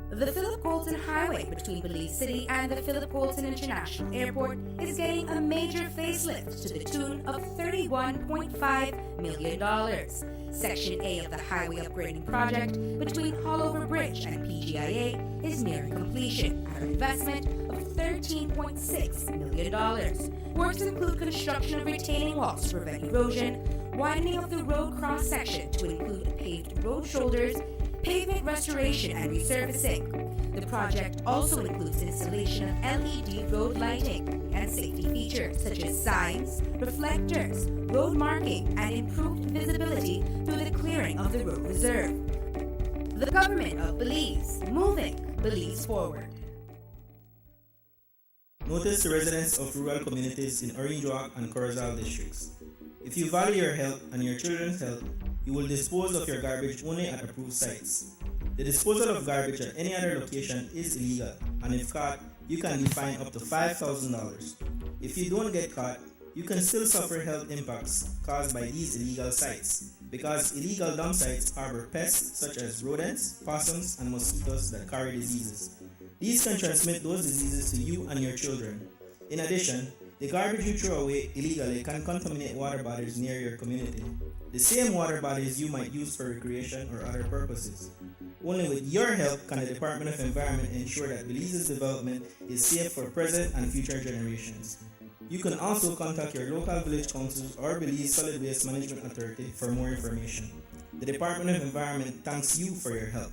The Philip Colton Highway between Belize City and the Philip Colton International Airport is getting a major facelift to the tune of $31.5 million. Section A of the highway upgrading project between Hollover Bridge and PGIA is nearing completion at an investment of $13.6 million. Works include construction of retaining walls to prevent erosion, widening of the road cross-section to include paved road shoulders, pavement restoration and resurfacing. The project also includes installation of LED road lighting and safety features such as signs, reflectors, road marking, and improved visibility through the clearing of the road reserve. The government of Belize, moving Belize forward. Notice to residents of rural communities in Orange Walk and Corozal districts. If you value your health and your children's health, you will dispose of your garbage only at approved sites. The disposal of garbage at any other location is illegal, and if caught, you can be fined up to $5,000. If you don't get caught, you can still suffer health impacts caused by these illegal sites, because illegal dump sites harbor pests such as rodents, possums, and mosquitoes that carry diseases. These can transmit those diseases to you and your children. In addition, the garbage you throw away illegally can contaminate water bodies near your community, the same water bodies you might use for recreation or other purposes. Only with your help can the Department of Environment ensure that Belize's development is safe for present and future generations. You can also contact your local village councils or Belize Solid Waste Management Authority for more information. The Department of Environment thanks you for your help.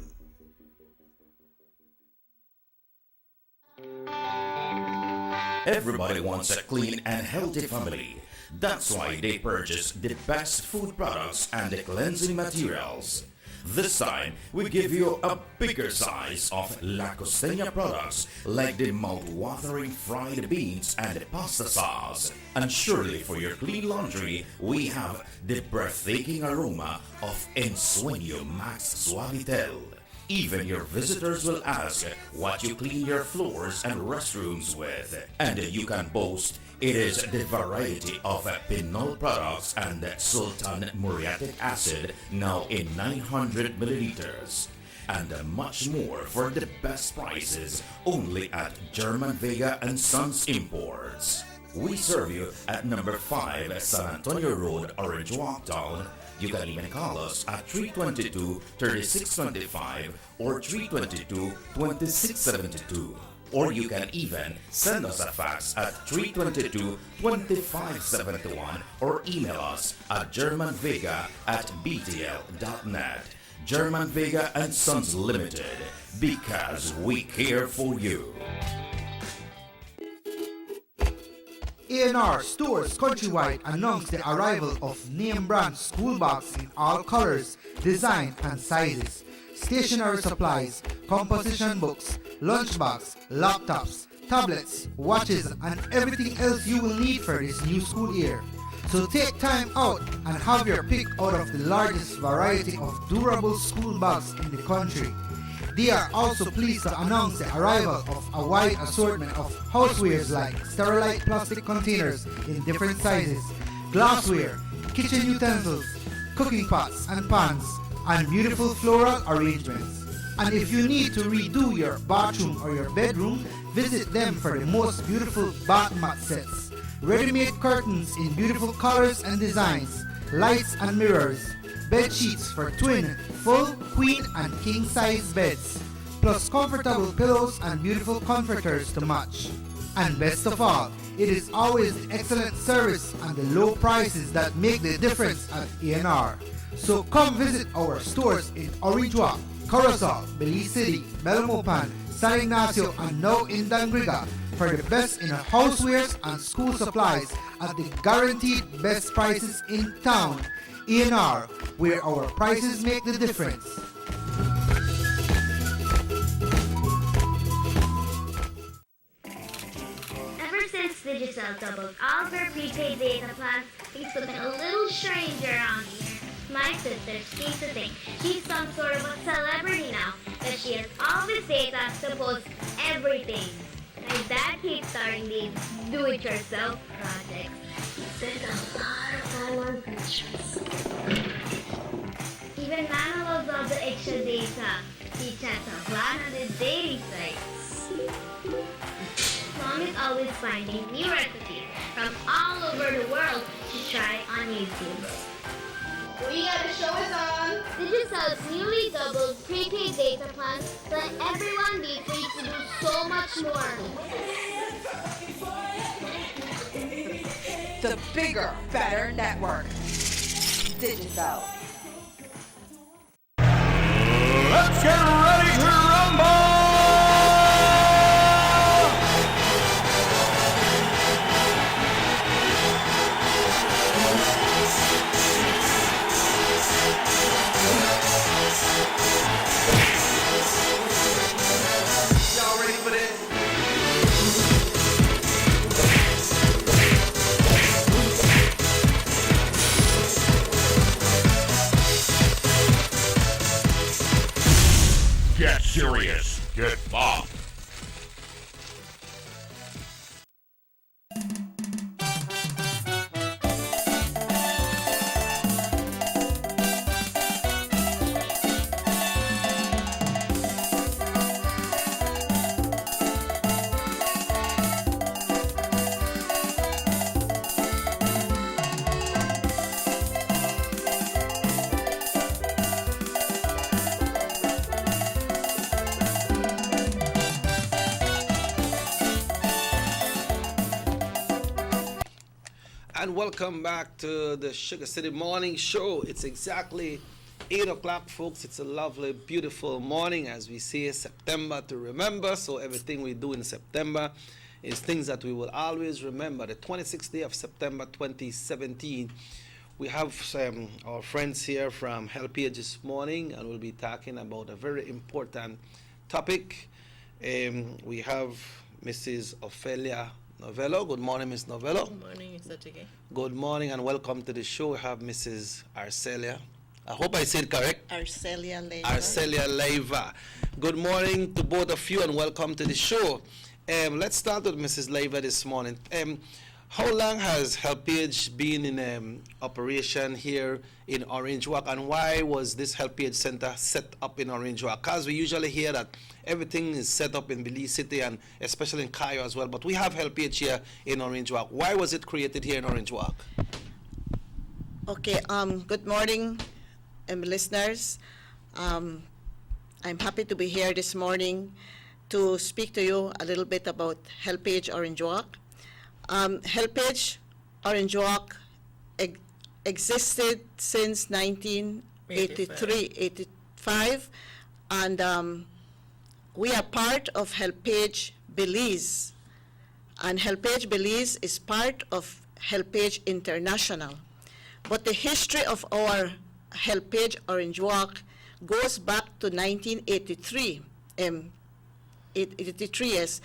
Everybody wants a clean and healthy family. That's why they purchase the best food products and the cleansing materials. This time, we give you a bigger size of La Costeña products like the mouth-watering fried beans and the pasta sauce. And surely for your clean laundry, we have the breathtaking aroma of Ensueño Max Suavitel. Even your visitors will ask what you clean your floors and restrooms with. And you can boast it is the variety of Pinol products and Sultan muriatic acid now in 900 milliliters. And much more for the best prices only at German Vega and Sons Imports. We serve you at number 5 San Antonio Road, Orange Walktown. You can even call us at 322-3625 or 322-2672. Or you can even send us a fax at 322-2571 or email us at germanvega@btl.net. German Vega and Sons Limited, because we care for you. A&R Stores Countrywide announced the arrival of name brand school bags in all colors, design and sizes, stationery supplies, composition books, lunch bags, laptops, tablets, watches and everything else you will need for this new school year. So take time out and have your pick out of the largest variety of durable school bags in the country. They are also pleased to announce the arrival of a wide assortment of housewares like sterilite plastic containers in different sizes, glassware, kitchen utensils, cooking pots and pans, and beautiful floral arrangements. And if you need to redo your bathroom or your bedroom, visit them for the most beautiful bath mat sets, ready-made curtains in beautiful colors and designs, lights and mirrors, bed sheets for twin, full, queen and king size beds, plus comfortable pillows and beautiful comforters to match. And best of all, it is always the excellent service and the low prices that make the difference at A&R. So come visit our stores in Orange Walk, Corozal, Belize City, Belmopan, San Ignacio and now in Dangriga for the best in housewares and school supplies at the guaranteed best prices in town. A&R, where our prices make the difference. Ever since Digicel doubled all of their prepaid data plans, things looking a little strange around here. My sister seems to think she's some sort of a celebrity now, that she has all this data to post everything. My dad keeps starting these do-it-yourself projects. He spends a lot of time on Pinterest. Even Nana loves all the extra data. He chats a lot on his dating sites. Mom is always finding new recipes from all over the world to try on YouTube. We got the show is on. Digicel's newly doubled prepaid data plans let everyone be free to do so much more. The bigger, better network. Digicel. Let's get ready to rumble! Y'all ready for this? Get serious. Get bopped. And welcome back to the Sugar City Morning Show. It's exactly 8 o'clock, folks. It's a lovely, beautiful morning, as we say, September to remember. So everything we do in September is things that we will always remember. The 26th day of September 2017. We have our friends here from HelpAge this morning, and we'll be talking about a very important topic. We have Mrs. Ophelia Novello. Good morning, Ms. Novello. Good morning, Mr. Chike. Good morning and welcome to the show. We have Mrs. Arcelia. I hope I said correct. Arcelia Leiva. Arcelia Leiva. Good morning to both of you and welcome to the show. Let's start with Mrs. Leiva this morning. How long has HelpAge been in operation here in Orange Walk, and why was this HelpAge Center set up in Orange Walk? Because we usually hear that everything is set up in Belize City and especially in Cayo as well, but we have HelpAge here in Orange Walk. Why was it created here in Orange Walk? Okay, good morning, listeners. I'm happy to be here this morning to speak to you a little bit about HelpAge Orange Walk. HelpAge Orange Walk existed since 1983-85, and we are part of HelpAge Belize, and HelpAge Belize is part of HelpAge International. But the history of our HelpAge Orange Walk goes back to 1983. 83 years.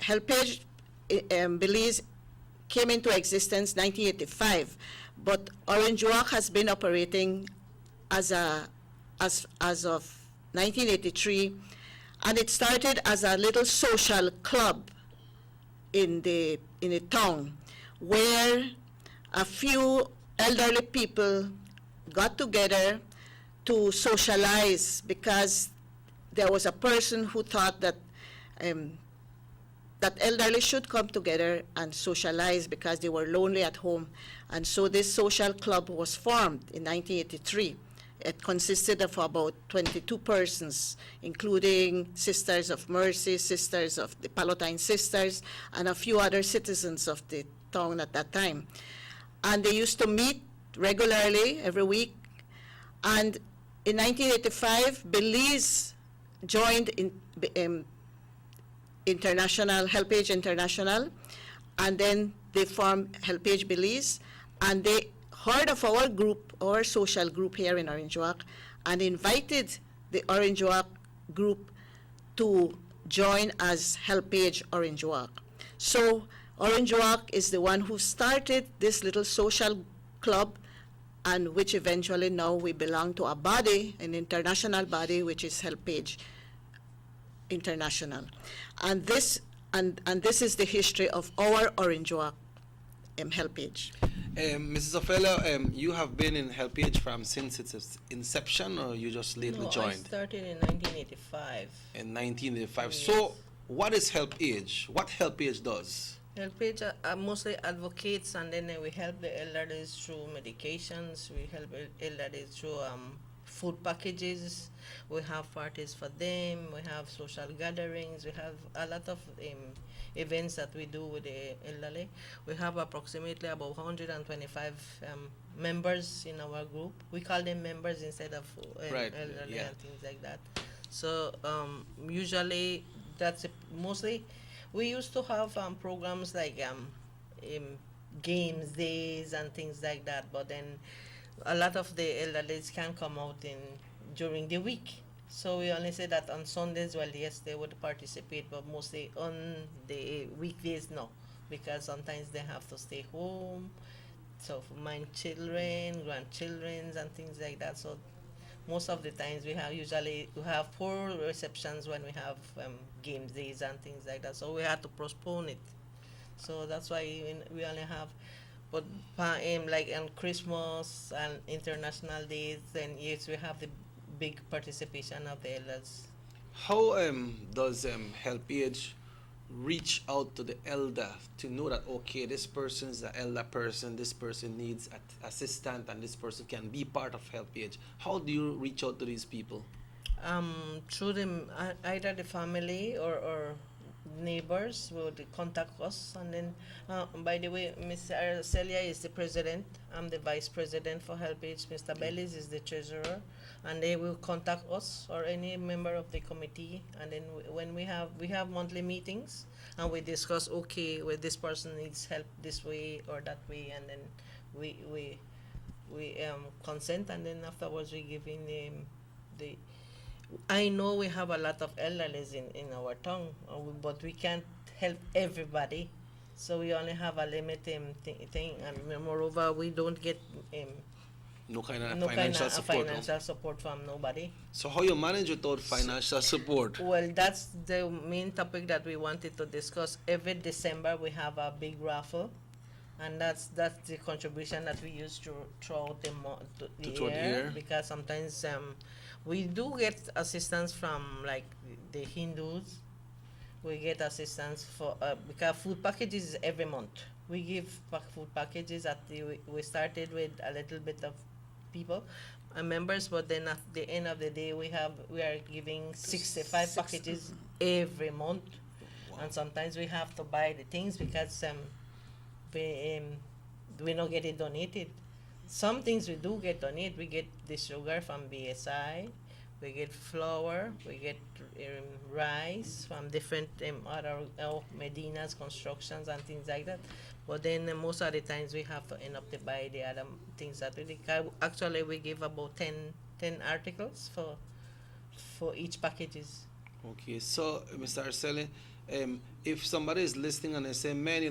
HelpAge Belize came into existence 1985, but Orange Walk has been operating as of 1983, and it started as a little social club in the town, where a few elderly people got together to socialize, because there was a person who thought that that elderly should come together and socialize because they were lonely at home. And so this social club was formed in 1983. It consisted of about 22 persons, including Sisters of Mercy, Sisters of the Palatine Sisters, and a few other citizens of the town at that time. And they used to meet regularly every week. And in 1985, Belize joined International, HelpAge International, and then they formed HelpAge Belize, and they heard of our group, our social group here in Orange Walk, and invited the Orange Walk group to join as HelpAge Orange Walk. So Orange Walk is the one who started this little social club, and which eventually now we belong to a body, an international body, which is HelpAge International. And this is the history of our Orange Walk HelpAge. Mrs. Ophelia, you have been in HelpAge from since its inception, or you just lately joined? I started in 1985. In 1985. Yes. So what is HelpAge? What HelpAge does? HelpAge mostly advocates, and then we help the elderly through medications. We help elderly through food packages. We have parties for them. We have social gatherings. We have a lot of events that we do with the elderly. We have approximately about 125 members in our group. We call them members instead of elderly and things like that. So usually that's mostly. We used to have programs like games days and things like that, but then a lot of the elderly can't come out during the week. So we only say that on Sundays, well, yes, they would participate, but mostly on the weekdays, no, because sometimes they have to stay home, so for my children, grandchildren, and things like that. So most of the times we have poor receptions when we have game days and things like that. So we had to postpone it. So that's why we only have. But like on Christmas and international days, then yes, we have the big participation of the elders. How does HelpAge reach out to the elder to know that, okay, this person is the elder person, this person needs assistance, and this person can be part of HelpAge? How do you reach out to these people? Through either the family or neighbors would contact us. And then, by the way, Ms. Arcelia is the president. I'm the vice president for HelpAge. Mr. Bellis is the treasurer. And they will contact us or any member of the committee. And then when we have monthly meetings, and we discuss, okay, well, this person needs help this way or that way, and then we consent, and then afterwards we give in the I know we have a lot of elderlies in our town, but we can't help everybody, so we only have a limited thing, and moreover, we don't get no kind of financial support. Financial support from nobody. So how you manage without financial support? Well, that's the main topic that we wanted to discuss. Every December we have a big raffle, and that's the contribution that we use throughout the year. Because sometimes we do get assistance from like the Hindus. We get assistance for because food packages is every month. We give food packages we started with a little bit of people, members, but then at the end of the day we are giving 65 packages every month. Wow. And sometimes we have to buy the things because we don't get it donated. Some things we do get donated. We get the sugar from BSI, we get flour, we get rice from different other Medina's constructions and things like that. But then most of the times we have to end up to buy the other things that we actually we give about 10 articles for each packages. Okay, so Mr. Arceli, if somebody is listening and they say, man,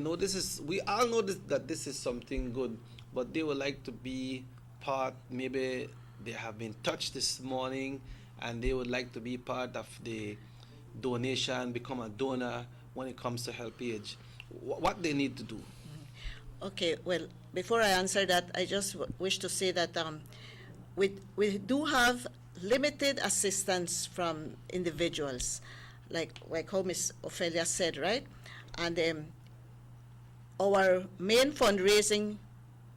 we all know that this is something good, but they would like to be part, maybe they have been touched this morning and they would like to be part of the donation, become a donor when it comes to HelpAge, what they need to do? Okay, well, before I answer that, I just wish to say that we do have limited assistance from individuals, like how Ms. Ophelia said, right? And our main fundraising,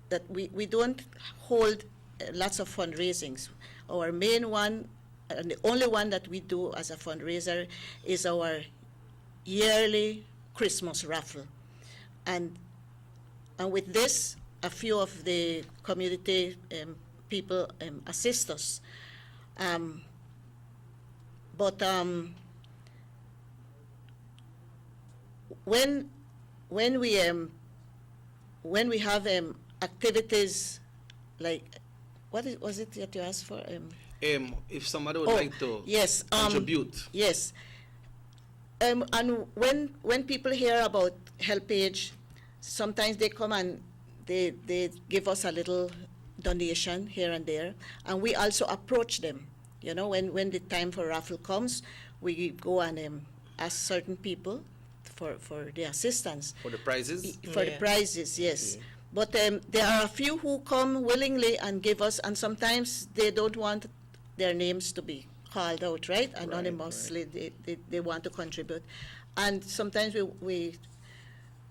that we don't hold lots of fundraisings. Our main one, and the only one that we do as a fundraiser, is our yearly Christmas raffle. And with this, a few of the community people assist us. But when we have activities like, was it that you asked for? If somebody would like to contribute. Yes. And when people hear about HelpAge, sometimes they come and they give us a little donation here and there, and we also approach them. When the time for raffle comes, we go and ask certain people for the assistance. For the prizes? For the prizes, yes. Okay. But there are a few who come willingly and give us, and sometimes they don't want their names to be called out, right? Anonymously, right. They want to contribute. And sometimes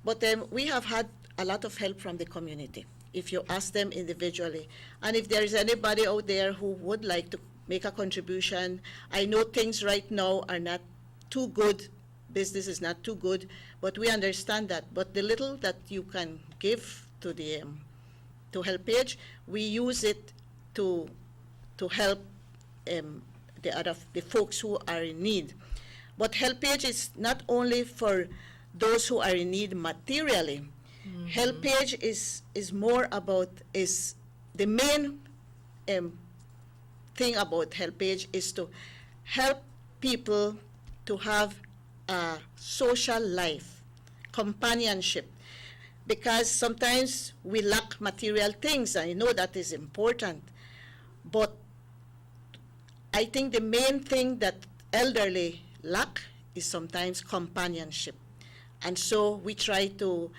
but we have had a lot of help from the community, if you ask them individually. And if there is anybody out there who would like to make a contribution, I know things right now are not too good, business is not too good, but we understand that. But the little that you can give to to HelpAge, we use it to help the folks who are in need. But HelpAge is not only for those who are in need materially. Mm-hmm. HelpAge is more about, is the main thing about HelpAge is to help people to have a social life, companionship, because sometimes we lack material things, and I know that is important, but I think the main thing that elderly lack is sometimes companionship. And so we try to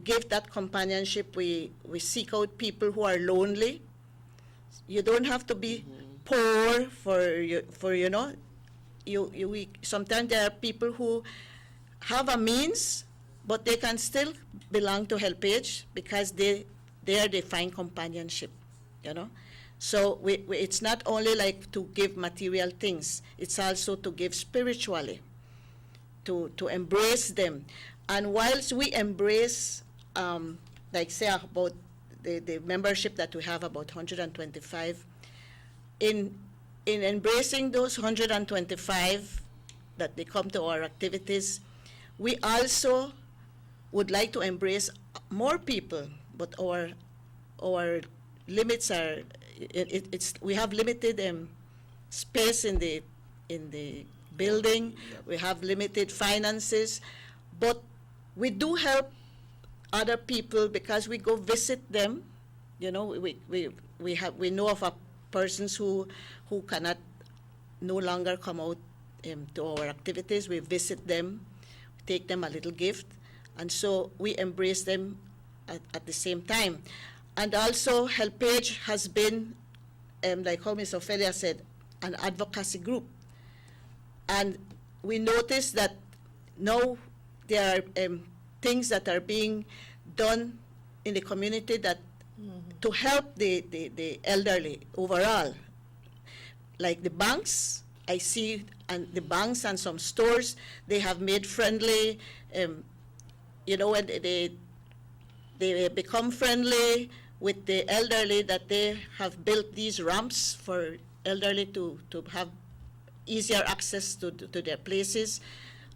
give that companionship. We seek out people who are lonely. You don't have to be poor sometimes there are people who have a means, but they can still belong to HelpAge because they find companionship, So it's not only like to give material things, it's also to give spiritually. to embrace them. And whilst we embrace, like say about the membership that we have, about 125, in embracing those 125 that they come to our activities, we also would like to embrace more people, but our limits are, we have limited space in the building. We have limited finances, but we do help other people because we go visit them. You know, we know of persons who cannot no longer come out to our activities. We visit them, take them a little gift, and so we embrace them at the same time. And also, HelpAge has been, like how Ms. Ophelia said, an advocacy group. And we noticed that now there are things that are being done in the community that to help the elderly overall. Like the banks, I see, and the banks and some stores, they have made friendly, you know, when they become friendly with the elderly, that they have built these ramps for elderly to have easier access to their places.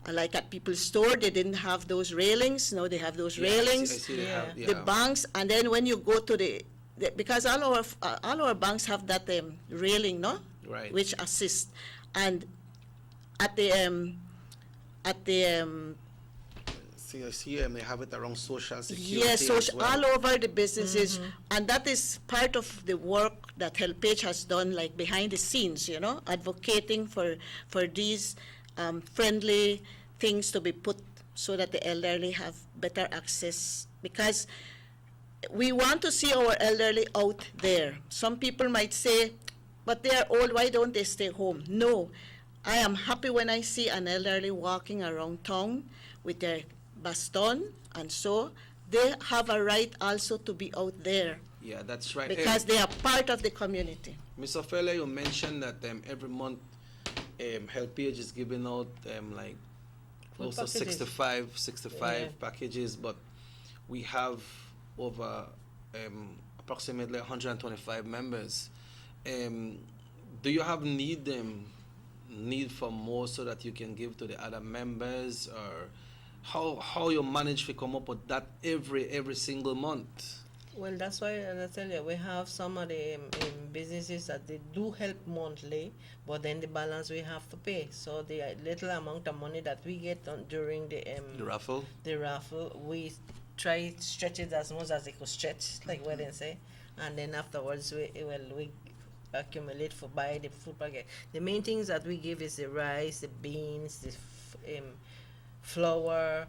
Like at people's store, they didn't have those railings. Now they have those railings. I see they have, The banks, and then when you go to because all our banks have that railing, no? Right. Which assist. And at the see, I see they have it around social security. yes, as well. all over the businesses, and that is part of the work that HelpAge has done, like behind the scenes, you know, advocating for these friendly things to be put so that the elderly have better access, because we want to see our elderly out there. Some people might say, but they are old, why don't they stay home? No, I am happy when I see an elderly walking around town with their baston, and so they have a right also to be out there. Yeah, that's right. Because they are part of the community. Ms. Ophelia, you mentioned that every month HelpAge is giving out like close to packages. 65 packages, but we have over approximately 125 members. Do you have need for more so that you can give to the other members, or how you manage to come up with that every single month? Well, that's why, as I tell you, we have some of the businesses that they do help monthly, but then the balance we have to pay. So the little amount of money that we get during the raffle, we try to stretch it as much as they could stretch, like what they say, and then afterwards we accumulate for buy the food packet. The main things that we give is the rice, the beans, the flour,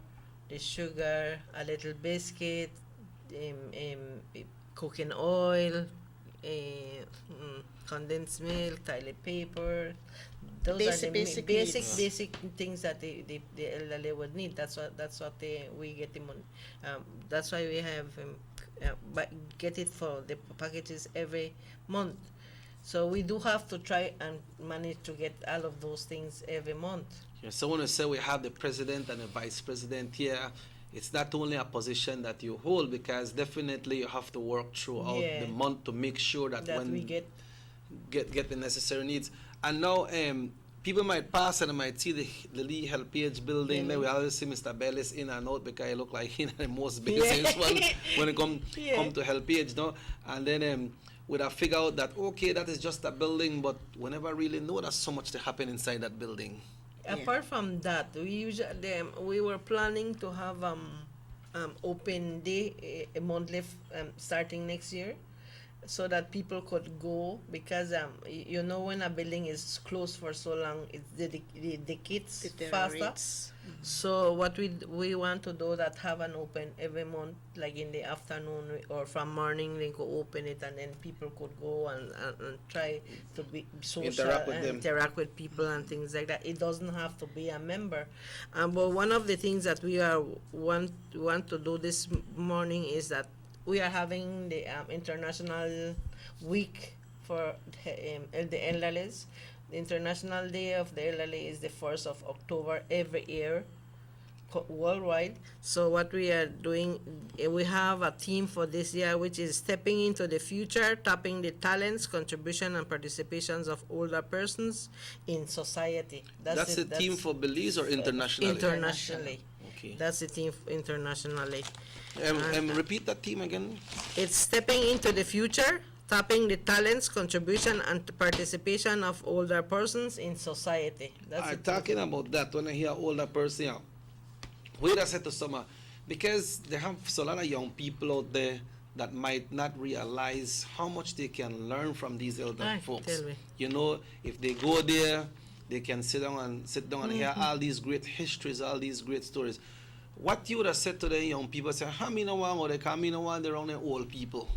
the sugar, a little biscuit, cooking oil, condensed milk, toilet paper. Those are the basic things that the elderly would need. That's what we get them on. That's why we have get it for the packages every month. So we do have to try and manage to get all of those things every month. Yeah, so when I say we have the president and the vice president here, it's not only a position that you hold, because definitely you have to work throughout the month to make sure that when we get the necessary needs. And now people might pass and might see the Lee HelpAge building. Then we always see Mr. Bellis in and out because he look like he's the most business one when it come to HelpAge, no? And then we'd have figured out that okay, that is just a building, but we never really know there's so much to happen inside that building. Apart from that, we were planning to have open day monthly starting next year, so that people could go, because you know, when a building is closed for so long, it decays faster. So what we want to do that have an open every month, like in the afternoon or from morning, they go open it, and then people could go and try to be social, interact with people and things like that. It doesn't have to be a member. But one of the things that we want to do this morning is that we are having the International Week for the elderly. The International Day of the Elderly is the 1st of October every year, worldwide. So what we are doing, we have a theme for this year, which is stepping into the future, tapping the talents, contribution, and participations of older persons in society. That's the theme for Belize or internationally? Internationally. Okay. That's the theme internationally. Repeat that theme again. It's stepping into the future, tapping the talents, contribution, and participation of older persons in society. That's talking about that, when I hear older person, wait a second, summer, because there have so lot of young people out there that might not realize how much they can learn from these elder folks. Tell me. You know, if they go there, they can sit down and hear all these great histories, all these great stories. What you would have said to the young people, say, how many want or they come in around the old people?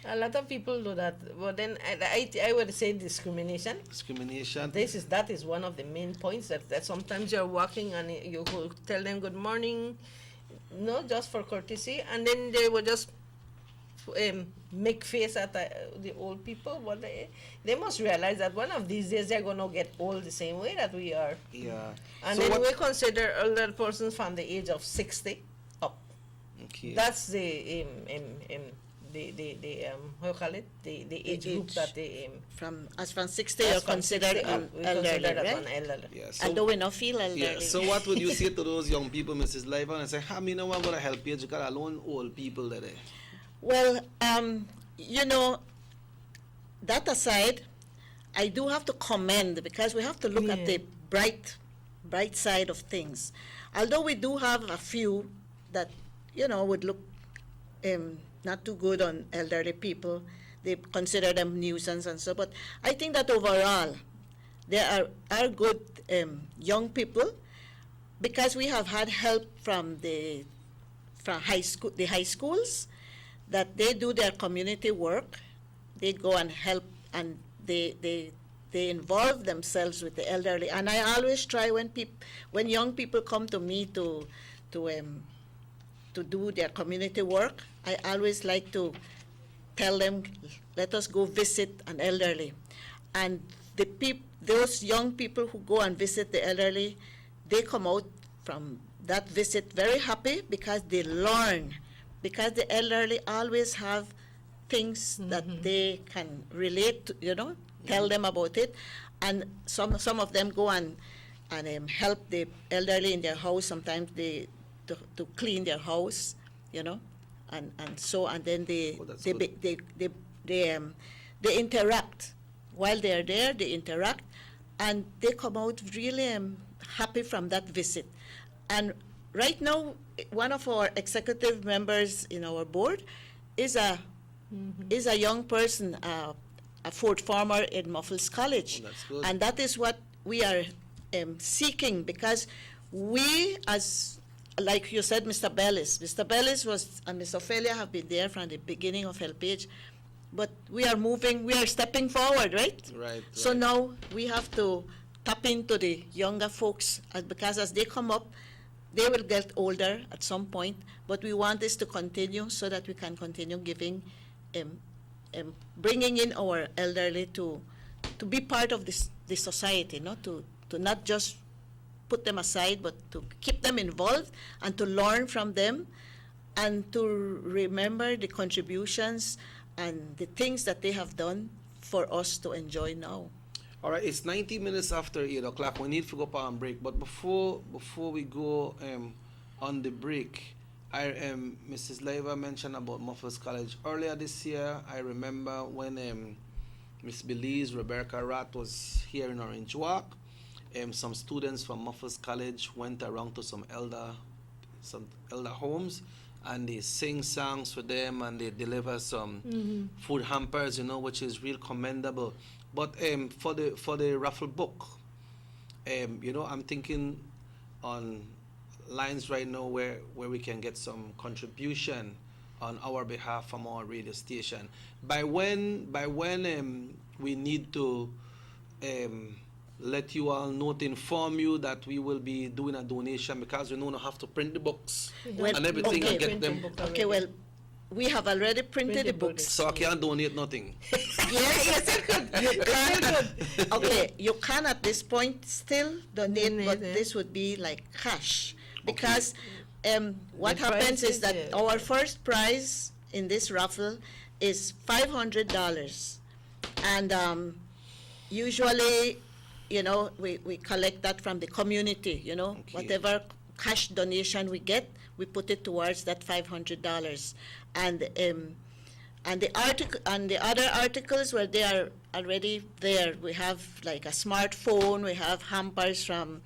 A lot of people do that, but then I would say discrimination. Discrimination. That is one of the main points, that sometimes you're walking and you will tell them good morning, no, just for courtesy, and then they will just make face at the old people. But they must realize that one of these days they're going to get old the same way that we are. Yeah. And so then we consider older persons from the age of 60 up. Okay. That's the how you call it, the age group that they from 60 you're considered elderly, right? Yeah, and though we not feel elderly. Yeah, so what would you say to those young people, Mrs. Leiva, and say, how many want to help you? You got alone old people there. Well, you know, that aside, I do have to commend, because we have to look at the bright side of things. Although we do have a few that, you know, would look not too good on elderly people. They consider them nuisance and so, but I think that overall there are good young people, because we have had help from the high schools, that they do their community work. They go and help, and they involve themselves with the elderly. And I always try, when young people come to me to do their community work, I always like to tell them, let us go visit an elderly. And those young people who go and visit the elderly, they come out from that visit very happy, because they learn. Because the elderly always have things that they can relate to, you know, tell them about it. And some of them go and help the elderly in their house. Sometimes to clean their house, you know, and then they interact. While they are there, they interact, and they come out really happy from that visit. And right now, one of our executive members in our board is a young person, a fourth former in Muffles College. That's good. And that is what we are seeking, because we, as like you said, Mr. Bellis was, and Ms. Ophelia have been there from the beginning of HelpAge, but we are stepping forward, right? Right. So now we have to tap into the younger folks, because as they come up, they will get older at some point, but we want this to continue so that we can continue giving, bringing in our elderly to be part of the society, to not just put them aside, but to keep them involved and to learn from them, and to remember the contributions and the things that they have done for us to enjoy now. All right, it's 90 minutes after 8 o'clock. We need to go on break. But before we go on the break, Mrs. Leiva mentioned about Muffles College. Earlier this year, I remember when Miss Belize, Rebecca Rat was here in Orange Walk. Some students from Muffles College went around to some elder homes, and they sing songs for them, and they deliver some food hampers, you know, which is real commendable. But for the raffle book, you know, I'm thinking on lines right now where we can get some contribution on our behalf from our radio station. By when we need to let you all know, to inform you that we will be doing a donation, because we don't have to print the books and everything and get them. Okay, well, we have already printed the books. So I can't donate nothing. Yes, you could. You can. Okay, you can at this point still donate, but this would be like cash. Because what happens is that our first prize in this raffle is $500. And usually, you know, we collect that from the community, you know, whatever cash donation we get, we put it towards that $500. And the article and the other articles where they are already there, we have like a smartphone, we have hampers from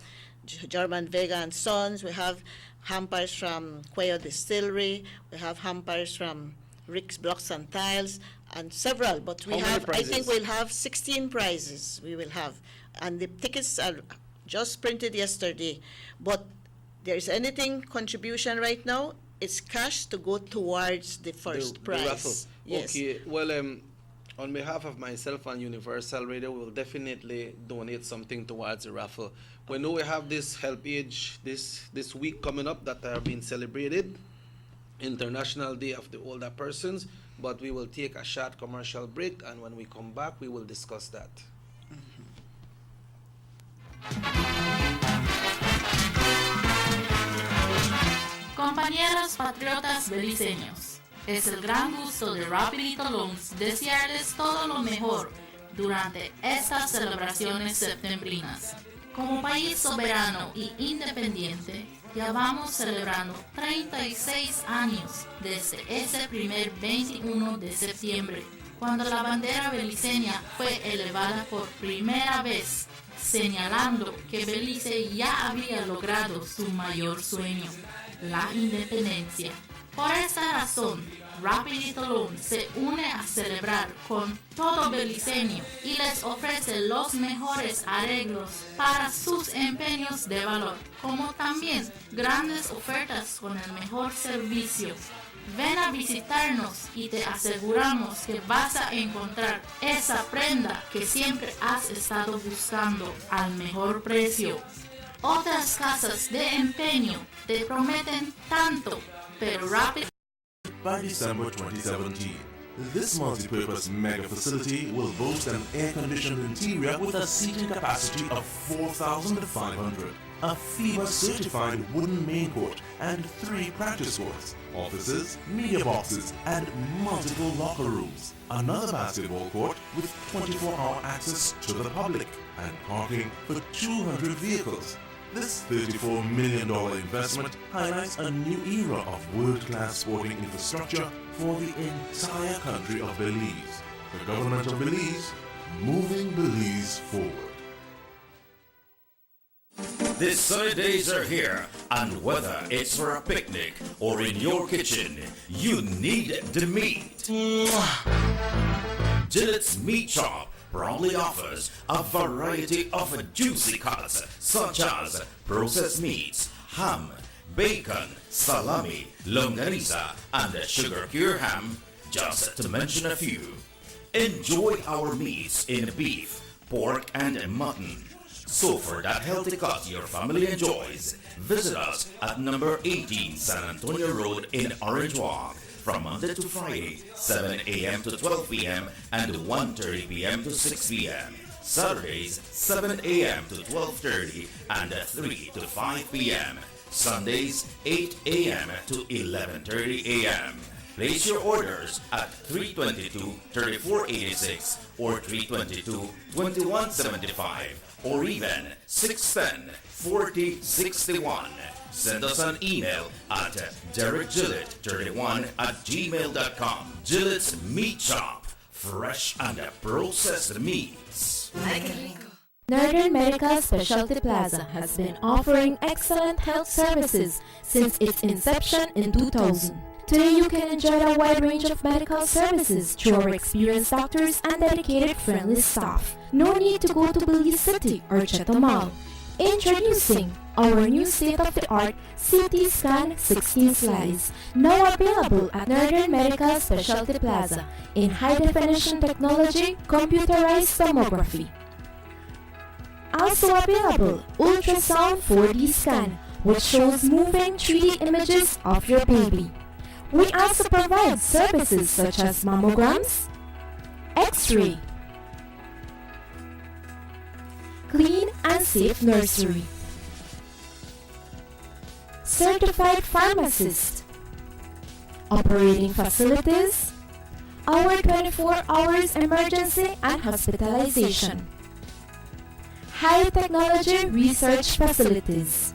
German Vega and Sons, we have hampers from Cuello Distillery, we have hampers from Rick's Blocks and Tiles, and several. But we have, I think we'll have 16 prizes we will have. And the tickets are just printed yesterday. But there's anything contribution right now, it's cash to go towards the first prize. The raffle. Yes. Okay, well, on behalf of myself and Universal Radio, we'll definitely donate something towards the raffle. We know we have this Help Age this week coming up that are being celebrated, International Day of the Older Persons, but we will take a short commercial break, and when we come back, we will discuss that. Compañeros patriotas beliceños, es el gran gusto de Rapidito Loans desearles todo lo mejor durante estas celebraciones septembrinas. Como país soberano y independiente, ya vamos celebrando 36 años desde ese primer 21 de septiembre, cuando la bandera beliceña fue elevada por primera vez, señalando que Belice ya había logrado su mayor sueño, la independencia. Por esta razón, Rapidito Loan se une a celebrar con todo beliceño y les ofrece los mejores arreglos para sus empeños de valor, como también grandes ofertas con el mejor servicio. Ven a visitarnos y te aseguramos que vas a encontrar esa prenda que siempre has estado buscando al mejor precio. Otras casas de empeño te prometen tanto, pero rápido. By December 2017, this multi-purpose mega facility will boast an air-conditioned interior with a seating capacity of 4,500, a FEMA-certified wooden main court, and 3 practice courts, offices, media boxes, and multiple locker rooms. Another basketball court with 24-hour access to the public, and parking for 200 vehicles. This $34 million investment highlights a new era of world-class sporting infrastructure for the entire country of Belize. The government of Belize, moving Belize forward. The sunny days are here, and whether it's for a picnic or in your kitchen, you need the meat. Gillette's Meat Shop proudly offers a variety of juicy cuts such as processed meats, ham, bacon, salami, longanisa, and sugar-cured ham, just to mention a few. Enjoy our meats in beef, pork, and mutton. So for that healthy cut your family enjoys, visit us at number 18 San Antonio Road in Orange Walk, from Monday to Friday, 7 a.m. to 12 p.m. and 1:30 p.m. to 6 p.m. Saturdays, 7 a.m. to 12:30 and 3 to 5 p.m. Sundays, 8 a.m. to 11:30 a.m. Place your orders at 322-3486 or 322-2175 or even 610-4061. Send us an email at DerekGillett31@gmail.com. Gillette's Meat Shop, fresh and processed meats. Northern Medical Specialty Plaza has been offering excellent health services since its inception in 2000. Today you can enjoy a wide range of medical services through our experienced doctors and dedicated friendly staff. No need to go to Belize City or Cheto Mall. Introducing our new state-of-the-art CT Scan 16 slides, now available at Northern Medical Specialty Plaza in high-definition technology, computerized tomography. Also available, ultrasound 4D scan, which shows moving 3D images of your baby. We also provide services such as mammograms, X-ray, clean and safe nursery, certified pharmacist, operating facilities, our 24 hours emergency and hospitalization, high technology research facilities.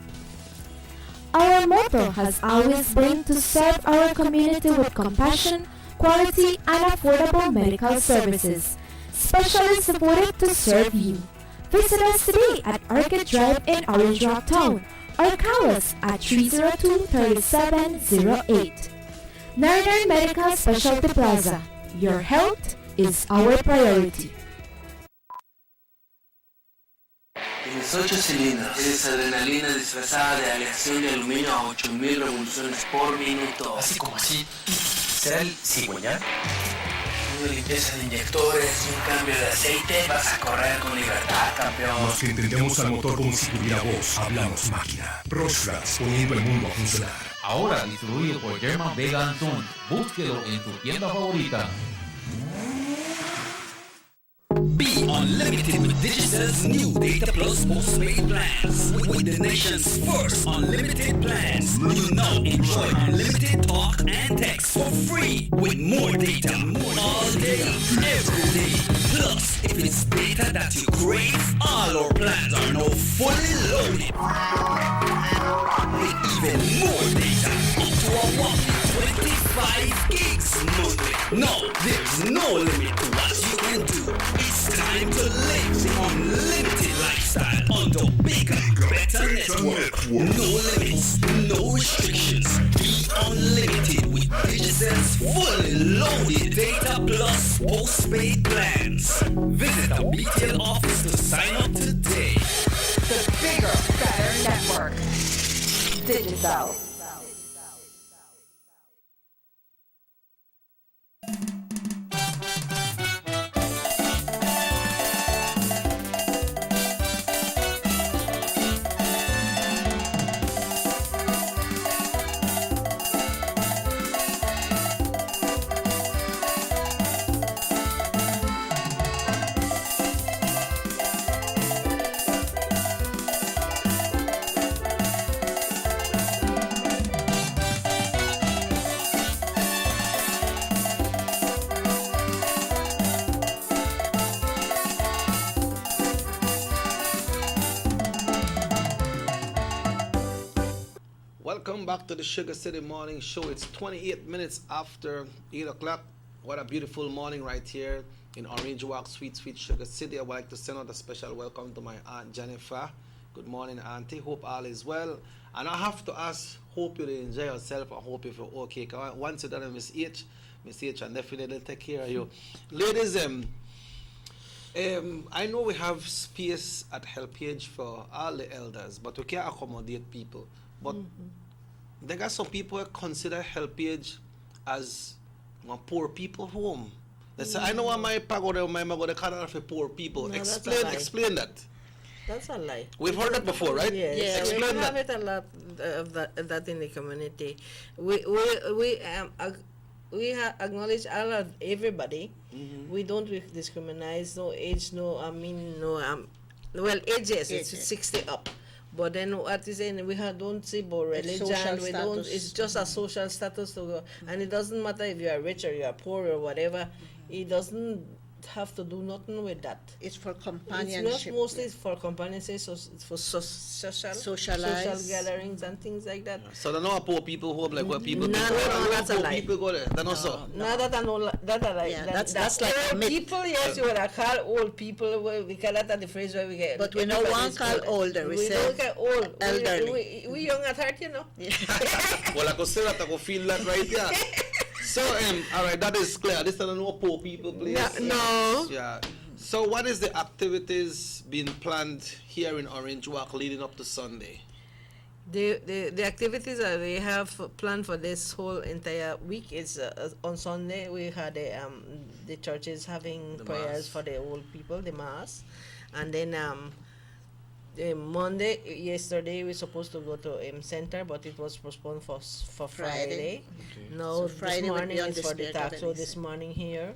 Our motto has always been to serve our community with compassion, quality, and affordable medical services, specially supported to serve you. Visit us today at Orchid Drive in Orange Rock Town or call us at 302-3708. Northern Medical Specialty Plaza. Your health is our priority. 18 cilindros. Es adrenalina disfrazada de aleación de aluminio a 8000 revoluciones por minuto. Así como así. ¿Será el cigüeñal? Una limpieza de inyectores y un cambio de aceite. Vas a correr con libertad, campeón. Los que entendemos al motor como si tuviera voz, hablamos máquina. Rostras, poniendo el mundo a funcionar. Ahora distribuido por German Vega & Son. Búsquelo en tu tienda favorita. Be unlimited with Digicel's new Data Plus postpaid plans. With the nation's first unlimited plans, you now enjoy unlimited talk and text for free with more data all day, every day. Plus, if it's data that you crave, all our plans are now fully loaded. With even more data, up to a whopping 25 gigs monthly. No, there's no limit to what you can do. It's time to live the unlimited lifestyle on the bigger, better network. No limits, no restrictions. Be unlimited with Digicel's fully loaded Data Plus postpaid plans. Visit a BTL office to sign up today. The bigger, better network. Digicel. Welcome back to the Sugar City Morning Show. It's 28 minutes after 8 o'clock. What a beautiful morning right here in Orange Walk, sweet Sugar City. I would like to send out a special welcome to my Aunt Jennifer. Good morning, Auntie. Hope all is well. And I have to ask, hope you enjoy yourself. I hope you feel okay. Once you're done, Miss H, and definitely take care of you. Ladies, I know we have space at HelpAge for all the elders, but we can't accommodate people. But there are some people who consider HelpAge as a poor people home. They say, I know what my pagoda, my magoda can't for poor people. No, explain that. That's a lie. We've heard that before, right? Yes. Explain we that. have it a lot of that in the community. We acknowledge all of everybody. We don't discriminate. No age. No. Well, age yes, it's 60 up. But then what is saying we don't see about religion. We don't. It's just a social status to go, and it doesn't matter if you are rich or you are poor or whatever. It doesn't have to do nothing with that. It's for companionship. It's not mostly for companionship, so it's for social gatherings and things like that. So there are no poor people who like where people No, that's a lie. People go there. That's not so. No, that I know. That I like. Yeah, that's like a myth. People. Yes, you would call old people. We call that the phrase where we get. But we don't want to call older. We don't call old. Elderly. We young at heart, you know. Well, I consider that I go feel that right there. So, all right, that is clear. This is no poor people place. No. Yeah. So, what is the activities being planned here in Orange Walk leading up to Sunday? The activities that we have planned for this whole entire week is on Sunday we had the churches having the prayers mass for the old people, the mass, and then Monday, yesterday, we were supposed to go to center, but it was postponed for Friday. Now, So Friday this will morning be on is the for the Spirit tax. of So Ebenezer. this morning here.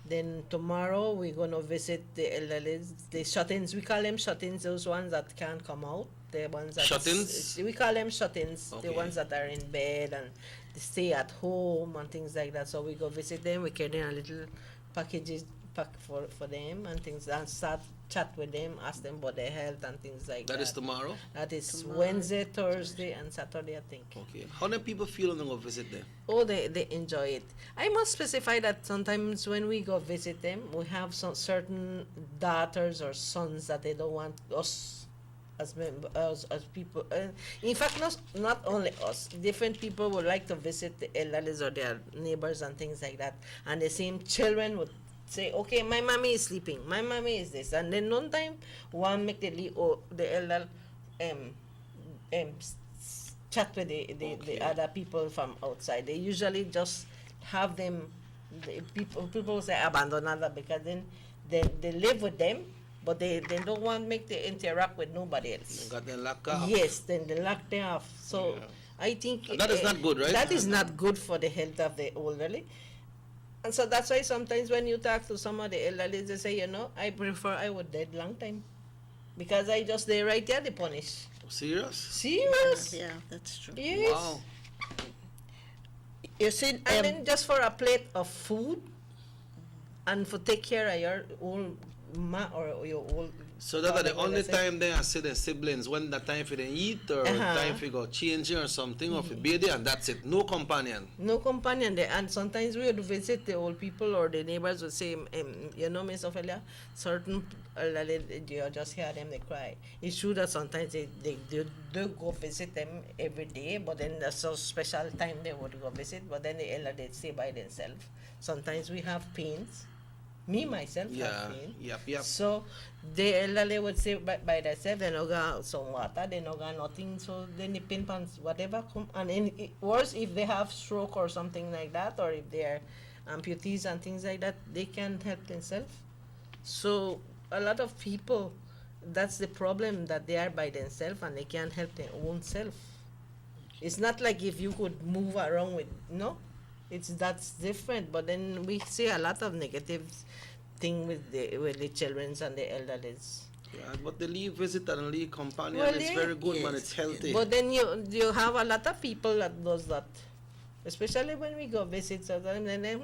Then tomorrow, we're going to visit the elderly, the shut-ins. We call them shut-ins, those ones that can't come out. The ones that Shut-ins? we call them shut-ins, Okay. the ones that are in bed and they stay at home and things like that. So we go visit them. We carry a little packages pack for them and things, and start chat with them, ask them about their health and things like that. That is tomorrow? That is Tomorrow. Wednesday, Thursday, and Saturday, I think. Okay. How do people feel when they go visit them? Oh, they enjoy it. I must specify that sometimes when we go visit them, we have some certain daughters or sons that they don't want us as people. In fact, not only us. Different people would like to visit the elderly or their neighbors and things like that. And the same children would say, okay, my mommy is sleeping. My mommy is this. And then one time, one make the elder chat with the other people from outside. They usually just have them, people say abandon other because then they live with them, but they don't want to make they interact with nobody else. They got them locked up. Yes, then they lock them off. So I think And that is not good, right? That is not good for the health of the elderly. And so that's why sometimes when you talk to some of the elderly, they say, I would dead long time. Because I just, they right there, they punish. Serious? Serious? Yeah, that's true. Yes. Wow. You see, And then just for a plate of food and for take care of your old or your old. So that are the father, only let's say. time they are see their siblings when the time for them eat or time for go changing or something or for baby, and that's it. No companion. No companion there. And sometimes we would visit the old people or the neighbors would say, Miss Ophelia, certain you just hear them, they cry. It's true that sometimes they do go visit them every day, but then there's a special time they would go visit, but then the elder, they stay by themselves. Sometimes we have pains. Me, myself, have pain. Yep. So the elderly would say by themselves, they no got some water, they no got nothing, so then the pain pants, whatever come. And worse, if they have stroke or something like that, or if they're amputees and things like that, they can't help themselves. So a lot of people, that's the problem, that they are by themselves and they can't help their own self. It's not like if you could move around with, that's different. But then we see a lot of negative thing with the children and the elderlies. Yeah, but the leave visit and leave companion Well, is yeah, very good, yes. man. It's healthy. But then you have a lot of people that does that. Especially when we go visit sometimes, and then,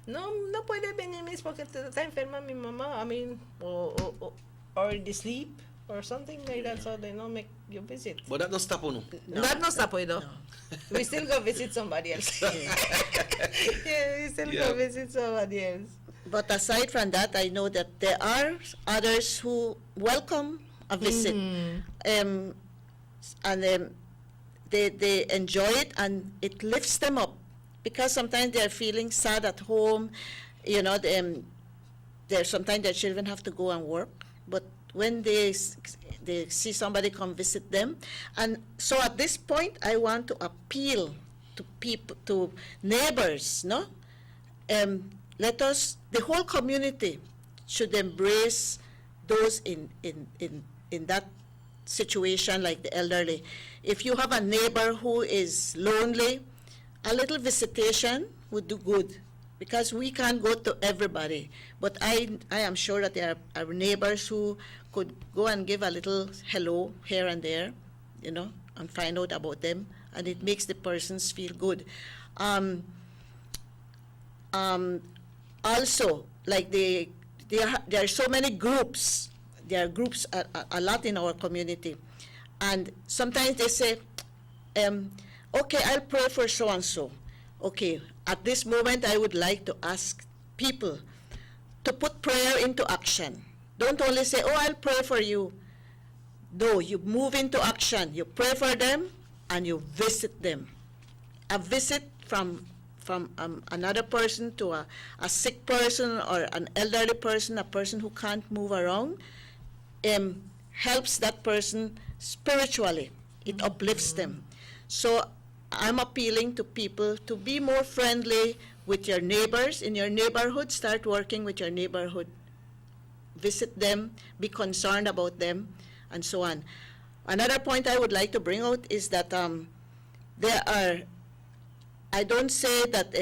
no puede venir mis porque está enferma mi mamá. I mean, or they sleep or something like that, so they don't make you visit. But that don't stop you. That no stop you though. We still go visit somebody else. We still go visit somebody else. But aside from that, I know that there are others who welcome a visit, and they enjoy it, and it lifts them up, because sometimes they're feeling sad at home. Sometimes their children have to go and work, but when they see somebody come visit them, and so at this point, I want to appeal to people, to neighbors, the whole community should embrace those in that situation, like the elderly. If you have a neighbor who is lonely, a little visitation would do good, because we can't go to everybody. But I am sure that there are neighbors who could go and give a little hello here and there, and find out about them, and it makes the persons feel good. Also, like there are so many groups. There are groups a lot in our community, and sometimes they say, okay, I'll pray for so and so. Okay, at this moment I would like to ask people to put prayer into action. Don't only say, oh, I'll pray for you. No, you move into action. You pray for them and you visit them. A visit from another person to a sick person or an elderly person, a person who can't move around, helps that person spiritually. It uplifts them. So I'm appealing to people to be more friendly with your neighbors in your neighborhood. Start working with your neighborhood. Visit them, be concerned about them, and so on. Another point I would like to bring out is that there are, I don't say that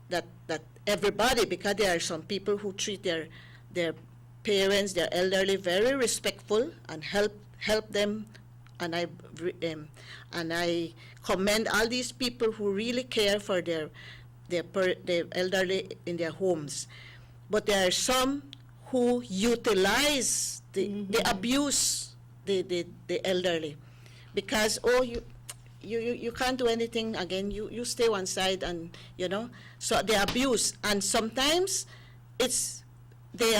that everybody, because there are some people who treat their parents, their elderly, very respectful and help them, and I commend all these people who really care for their elderly in their homes. But there are some who utilize they abuse the elderly, because you can't do anything again. You stay one side, and so they abuse, and sometimes it's they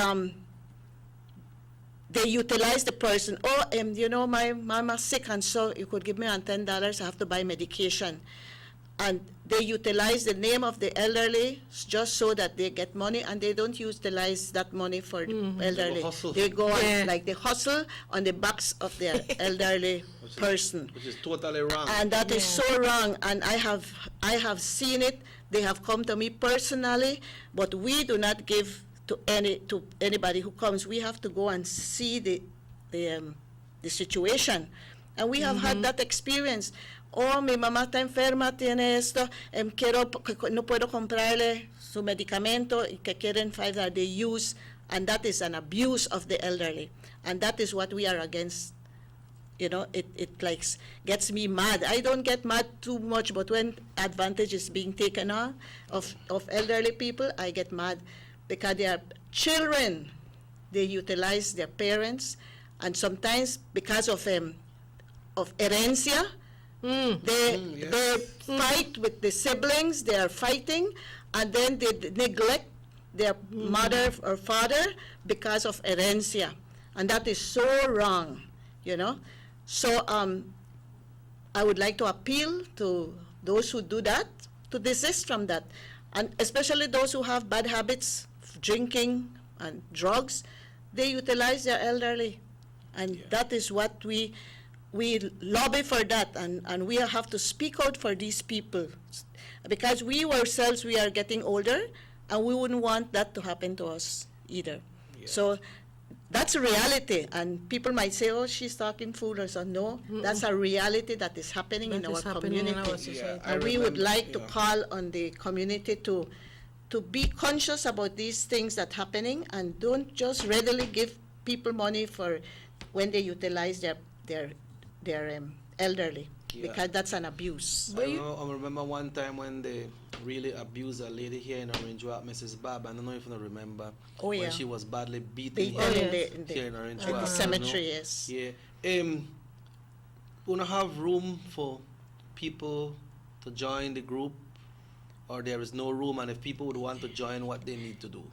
utilize the person. My mama's sick, and so you could give me $10. I have to buy medication. And they utilize the name of the elderly just so that they get money, and they don't utilize that money for the elderly. They go on, like they hustle on the backs of their elderly person. Which is totally wrong. And that is so wrong, and I have seen it. They have come to me personally, but we do not give to anybody who comes. We have to go and see the situation. And we have had that experience. Mi mamá está enferma, tiene esto, no puedo comprarle su medicamento, y que quieren $5 they use, and that is an abuse of the elderly, and that is what we are against. It like gets me mad. I don't get mad too much, but when advantage is being taken of elderly people, I get mad, because they are children. They utilize their parents, and sometimes because of herencia, they fight with the siblings. They are fighting, and then they neglect their mother or father because of herencia, and that is so wrong, So I would like to appeal to those who do that to desist from that, and especially those who have bad habits, drinking and drugs. They utilize their elderly, and that is what we lobby for that, and we have to speak out for these people, because we ourselves, we are getting older, and we wouldn't want that to happen to us either. So that's a reality, and people might say, she's talking fool or so. No, that's a reality that is happening in our community. And we would like to call on the community to be conscious about these things that are happening, and don't just readily give people money for when they utilize their elderly, because that's an abuse. I remember one time when they really abused a lady here in Orange Walk, Mrs. Bab. I don't know if you remember when she was badly beaten here in Orange Walk. In the cemetery, yes. Yeah. We don't have room for people to join the group, or there is no room, and if people would want to join, what they need to do?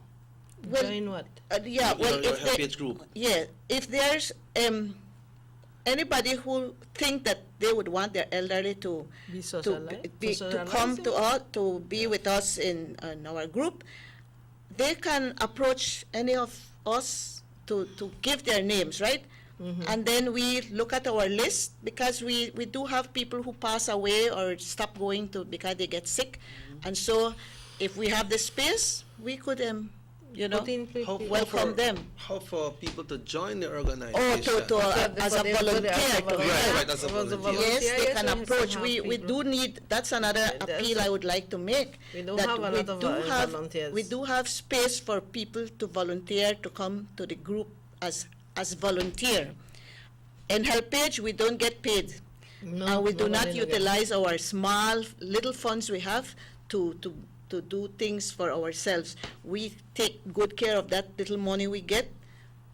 Join what? Your help group. Yeah, if there's anybody who think that they would want their elderly to come to be with us in our group, they can approach any of us to give their names, right? And then we look at our list, because we do have people who pass away or stop going because they get sick, and so if we have the space, we could welcome them. How for people to join the organization? As a volunteer. Right, as a volunteer. Yes, they can approach. We do need, that's another appeal I would like to make. We don't have a lot of volunteers. We do have space for people to volunteer to come to the group as volunteer. In HelpAge, we don't get paid. And we do not utilize our small little funds we have to do things for ourselves. We take good care of that little money we get.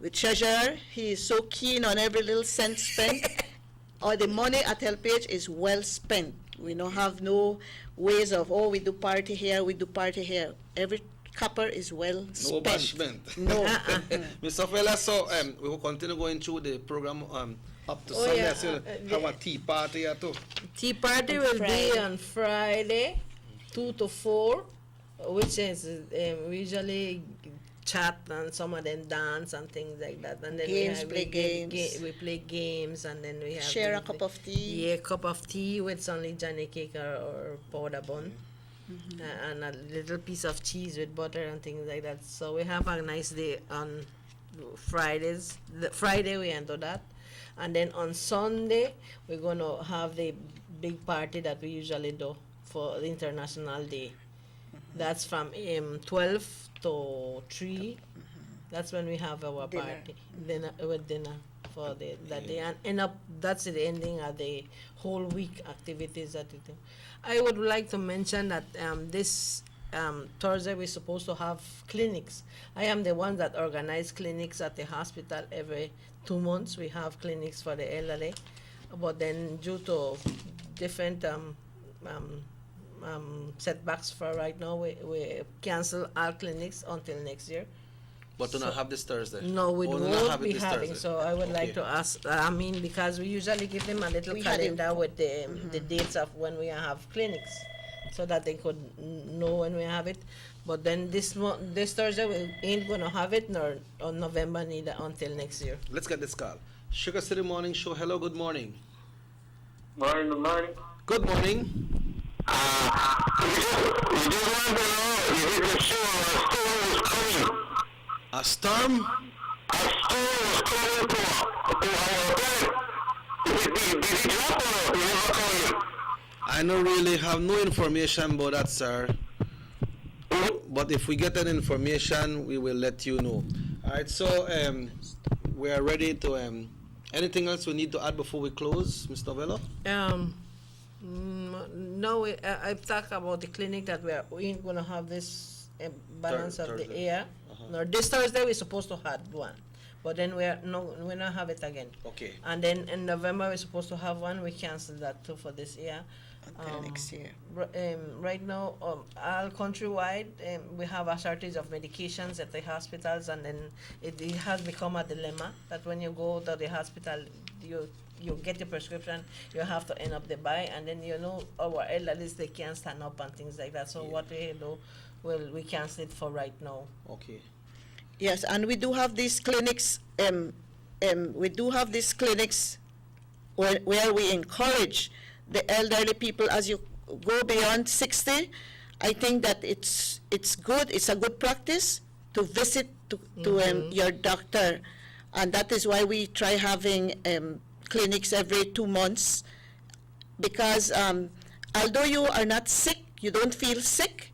The treasurer, he is so keen on every little cent spent. Or the money at HelpAge is well spent. We don't have no ways of, we do party here, we do party here. Every copper is well spent. No bashment. No. Mr. Fella, so we will continue going through the program up to Sunday. So have a tea party here too. Tea party will be on Friday, 2 to 4, which is we usually chat, and some of them dance and things like that. And then we play games, and then we have share a cup of tea. Yeah, cup of tea with only Johnny cake or powder bun, and a little piece of cheese with butter and things like that. So we have a nice day on Friday we enter that. And then on Sunday, we're going to have the big party that we usually do for the International Day. That's from 12 to 3. That's when we have our party, dinner for that day. And end up, that's the ending of the whole week activities that we do. I would like to mention that this Thursday we're supposed to have clinics. I am the one that organize clinics at the hospital. Every 2 months we have clinics for the elderly, but then due to different setbacks for right now, we cancel our clinics until next year. But to not have this Thursday? No, we do won't be having. So I would like to ask, because we usually give them a little calendar with the dates of when we have clinics, so that they could know when we have it. But then this Thursday we ain't going to have it, nor on November neither until next year. Let's get this call. Sugar City Morning Show. Hello, good morning. Morning, good morning. Good morning. We just want to know if you can show a storm is coming. A storm? A storm is coming to our planet. Did it drop or is it not coming? I don't really have no information about that, sir. But if we get that information, we will let you know. All right, so we are ready to. Anything else we need to add before we close, Mr. Velo? No, I've talked about the clinic that we ain't going to have this balance of the air. No, this Thursday we're supposed to have one, but then we're not have it again. Okay. And then in November we're supposed to have one. We canceled that too for this year. Until next year. Right now, all countrywide, we have a shortage of medications at the hospitals, and then it has become a dilemma that when you go to the hospital, you get your prescription, you have to end up the buy, and then our elderlies, they can't stand up and things like that. So what we do, we cancel it for right now. Okay. Yes, and we do have these clinics. Where we encourage the elderly people, as you go beyond 60, I think that it's good. It's a good practice to visit your doctor, and that is why we try having clinics every 2 months. Because although you are not sick, you don't feel sick.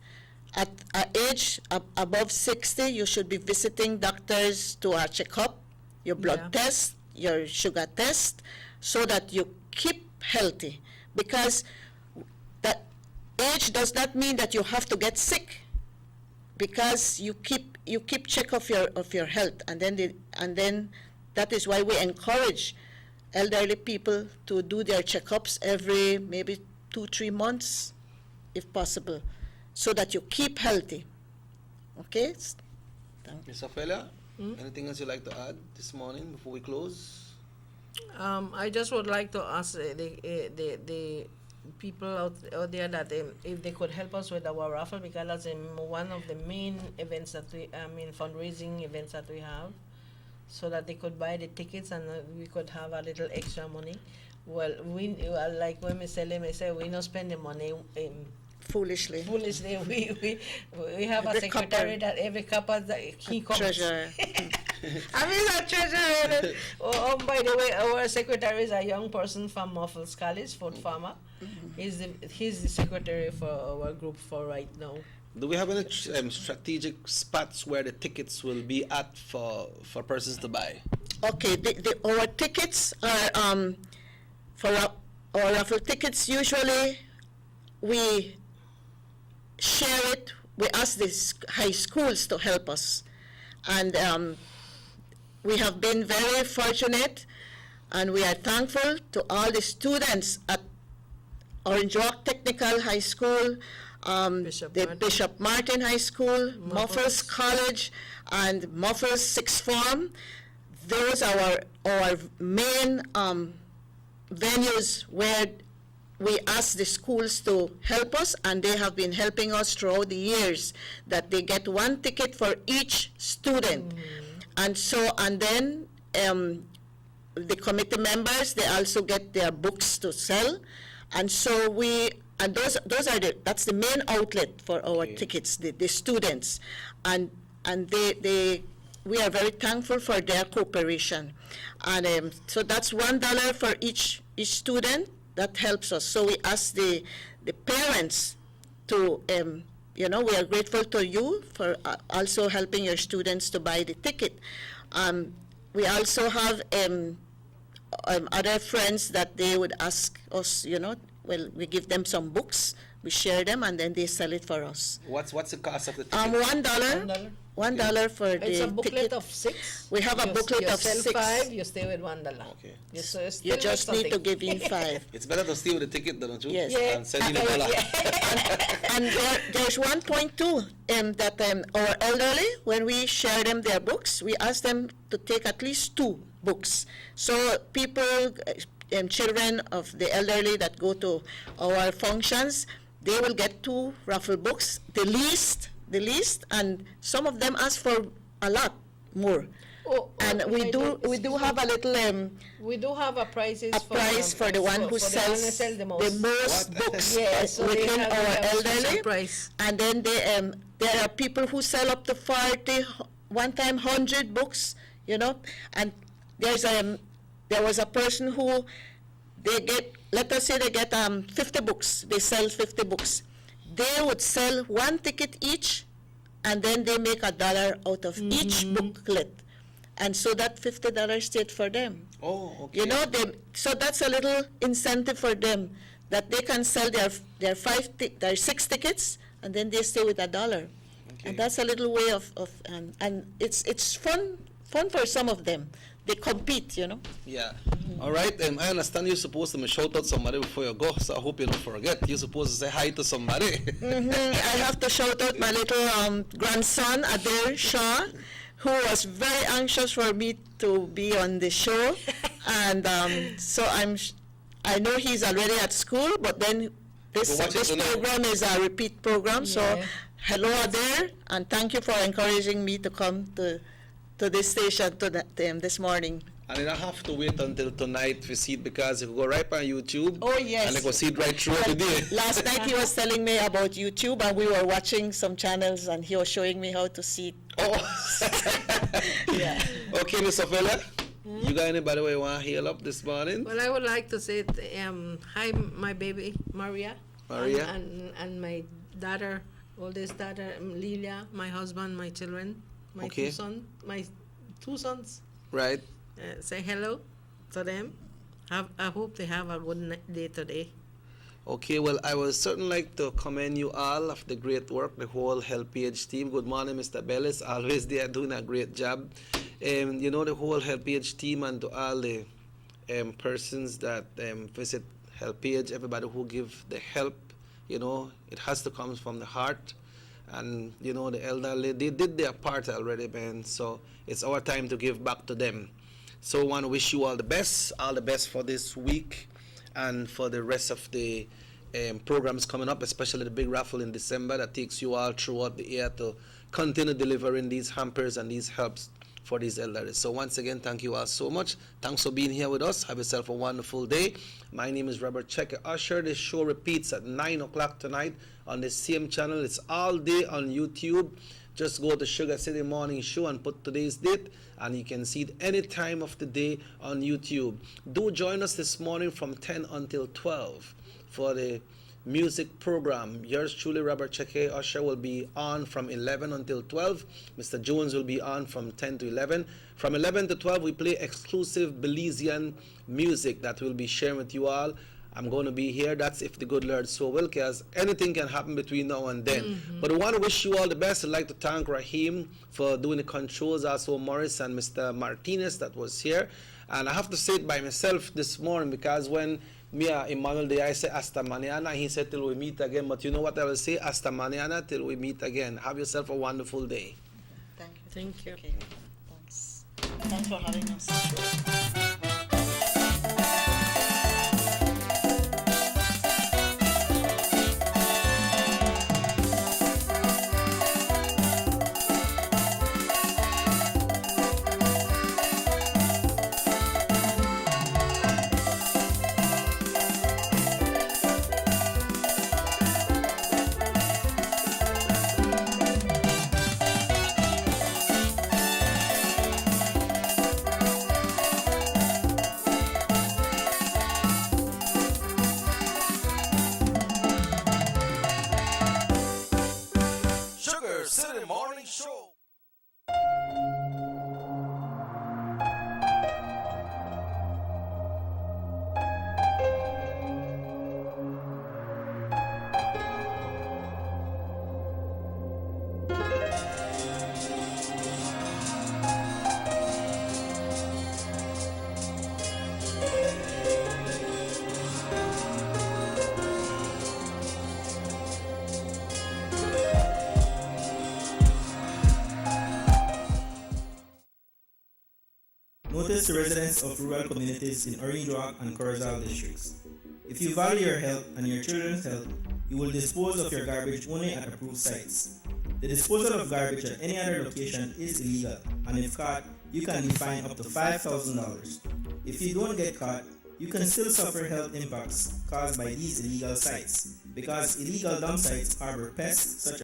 At age above 60, you should be visiting doctors to a checkup, your blood test, your sugar test, so that you keep healthy. Because that age does not mean that you have to get sick, because you keep check of your health, and then that is why we encourage elderly people to do their checkups every maybe 2-3 months, if possible, so that you keep healthy. Okay. Ms. Ophelia, anything else you'd like to add this morning before we close? I just would like to ask the people out there that if they could help us with our raffle, because that's one of the main events that fundraising events that we have, so that they could buy the tickets and we could have a little extra money. Well, like when Ms. Ele may say, we don't spend the money foolishly. We have a secretary that every couple that he comes. Treasurer. A treasurer. By the way, our secretary is a young person from Muffles College, food farmer. He's the secretary for our group for right now. Do we have any strategic spots where the tickets will be at for persons to buy? Okay, our tickets are for our raffle tickets. Usually, we share it. We ask the high schools to help us, and we have been very fortunate, and we are thankful to all the students at Orange Rock Technical High School, Bishop Martin High School, Muffles College, and Muffles Sixth Form. Those are our main venues where we ask the schools to help us, and they have been helping us throughout the years, that they get one ticket for each student. And then the committee members, they also get their books to sell. And so that's the main outlet for our tickets, the students. And we are very thankful for their cooperation. And so that's $1 for each student. That helps us. So we ask the parents to, we are grateful to you for also helping your students to buy the ticket. We also have other friends that they would ask us, we give them some books, we share them, and then they sell it for us. What's the cost of the ticket? $1. $1 for the ticket. It's a booklet of 6. We have a booklet of 6. You sell 5, you stay with $1. Okay. You just need to give in 5. It's better to stay with the ticket, don't you? Yes. And send in $1. And there's 1.2 that our elderly, when we share them their books, we ask them to take at least 2 books. So people, children of the elderly that go to our functions, they will get 2 raffle books, the least, and some of them ask for a lot more. And we do have a little we do have a price for the one who sells the most books within our elderly. And then there are people who sell up to 40, one time 100 books, and there was a person who they get, let us say they get 50 books, they sell 50 books. They would sell 1 ticket each, and then they make $1 out of each booklet. And so that $50 stayed for them. Oh, okay. So that's a little incentive for them, that they can sell their 6 tickets, and then they stay with $1. Okay. And that's a little way of and it's fun for some of them. They compete, Yeah. All right. I understand you're supposed to shout out somebody before you go, so I hope you don't forget. You're supposed to say hi to somebody. I have to shout out my little grandson, Adair Shaw, who was very anxious for me to be on the show. And so I know he's already at school, but then this program is a repeat program. Yeah. So hello, Adair, and thank you for encouraging me to come to this station this morning. And you don't have to wait until tonight to see it, because if you go right on YouTube, oh yes, and you go see it right through the day. Last night he was telling me about YouTube, and we were watching some channels, and he was showing me how to see it. Oh, yeah. Okay, Mr. Fella, you got anybody who you want to hail up this morning? Well, I would like to say hi, my baby Maria. Maria. And my daughter, oldest daughter Lilia, my husband, my children. My 2 sons. Right. Say hello to them. I hope they have a good day today. Okay, well, I would certainly like to commend you all of the great work, the whole HelpPH team. Good morning, Mr. Bellis. Always they are doing a great job. The whole HelpPH team, and to all the persons that visit HelpPH, everybody who give the help, it has to come from the heart. And the elderly, they did their part already, man. So it's our time to give back to them. So I want to wish you all the best for this week and for the rest of the programs coming up, especially the big raffle in December that takes you all throughout the year to continue delivering these hampers and these helps for these elderly. So once again, thank you all so much. Thanks for being here with us. Have yourself a wonderful day. My name is Robert Checker Usher. This show repeats at 9 o'clock tonight on the same channel. It's all day on YouTube. Just go to Sugar City Morning Show and put today's date, and you can see it any time of the day on YouTube. Do join us this morning from 10 until 12 for the music program. Yours truly, Robert Checker Usher, will be on from 11 until 12. Mr. Jones will be on from 10 to 11. From 11 to 12, we play exclusive Belizean music that we'll be sharing with you all. I'm going to be here. That's if the good Lord so will, because anything can happen between now and then. Mm-hmm. But I want to wish you all the best. I'd like to thank Raheem for doing the controls, also Morris and Mr. Martinez that was here. And I have to say it by myself this morning, because when me and Emmanuel, I say hasta mañana, he said till we meet again. But you know what I will say? Hasta mañana till we meet again. Have yourself a wonderful day. Thank you. Thank you. Okay. Thanks. Thanks for having us. to residents of rural communities in Orange Walk and Corozal districts. If you value your health and your children's health, you will dispose of your garbage only at approved sites. The disposal of garbage at any other location is illegal, and if caught, you can be fined up to $5,000. If you don't get caught, you can still suffer health impacts caused by these illegal sites, because illegal dump sites harbor pests such